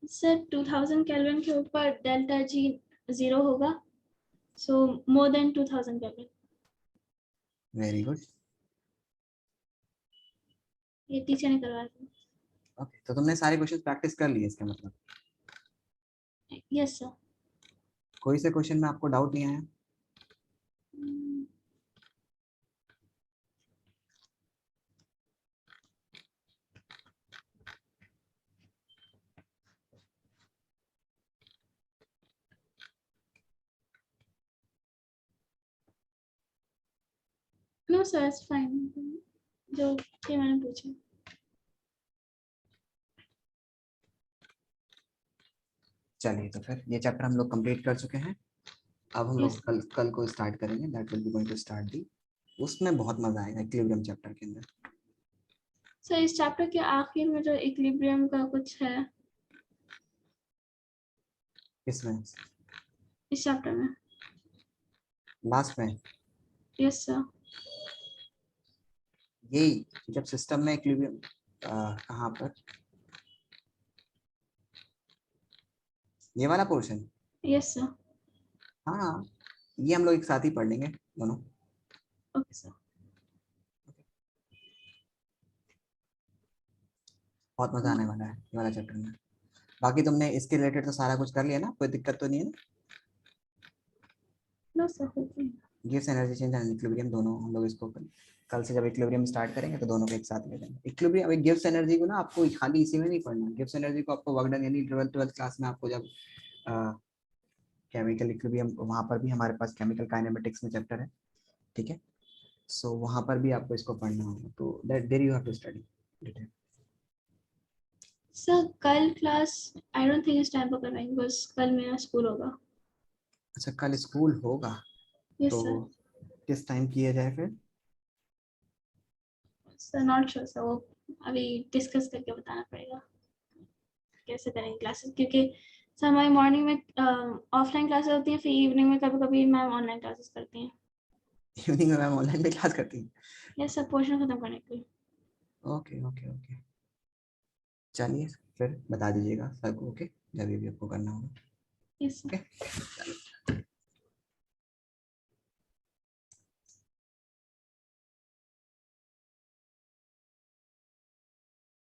सर 2000 केल्विन के ऊपर डेल्टा जी 0 होगा, so more than 2000 kelvin. Very good. ये टीचर ने करवाया था। ओके, तो तुमने सारे क्वेश्चन प्रैक्टिस कर लिए इसका मतलब? Yes sir. कोई से क्वेश्चन में आपको डाउट नहीं आया? नो सर, इट्स फाइन, जो थे मैंने पूछा। चलिए, तो फिर ये चैप्टर हम लोग कंप्लीट कर चुके हैं। अब हम लोग यस कल को स्टार्ट करेंगे, that will be going to start the. उसमें बहुत मजा आएगा इक्विलिब्रियम चैप्टर के अंदर। सर, इस चैप्टर के आखिर में जो इक्विलिब्रियम का कुछ है इसमें इस चैप्टर में। लास्ट में यस सर। यही, जब सिस्टम में इक्विलिब्रियम कहाँ पर, ये वाला पोर्शन। Yes sir. हाँ, ये हम लोग एक साथ ही पढ़ लेंगे दोनों। Okay sir. बहुत मजा आने वाला है ये वाला चैप्टर में। बाकी तुमने इसके रिलेटेड तो सारा कुछ कर लिया ना, कोई दिक्कत तो नहीं है ना? नो सर, होती gives energy change and equilibrium दोनों हम लोग इसको कल से जब इक्विलिब्रियम स्टार्ट करेंगे तो दोनों को एक साथ ले लेंगे। इक्विलिब्रियम, अभी गिव्स एनर्जी को ना आपको खाली इसी में नहीं पढ़ना। गिव्स एनर्जी को आपको वर्क डन यानी 12th क्लास में आपको जब केमिकल इक्विलिब्रियम, वहां पर भी हमारे पास केमिकल काइनेमेटिक्स में चैप्टर है, ठीक है? सो वहां पर भी आपको इसको पढ़ना होगा, तो that there you have to study detail. Sir. कल क्लास आई डोंट थिंक इस टाइम पर करवाएंगे, बस कल मेरा स्कूल होगा। अच्छा, कल स्कूल होगा, यस तो सर। किस टाइम किया जाए फिर? सर नॉट श्योर सर, वो अभी डिस्कस करके बताना पड़ेगा कैसे करेंगे क्लासेस, क्योंकि सर हमारी मॉर्निंग में ऑफलाइन क्लासेस होती हैं, फिर इवनिंग में कभी कभी मैम ऑनलाइन क्लासेस करती हैं। इवनिंग में मैम ऑनलाइन भी क्लास करती हैं? यस सर, पोर्शन खत्म करने के लिए। ओके ओके ओके, चलिए फिर बता दीजिएगा सर को, ओके, जब भी आपको करना होगा। Yes sir. ओके।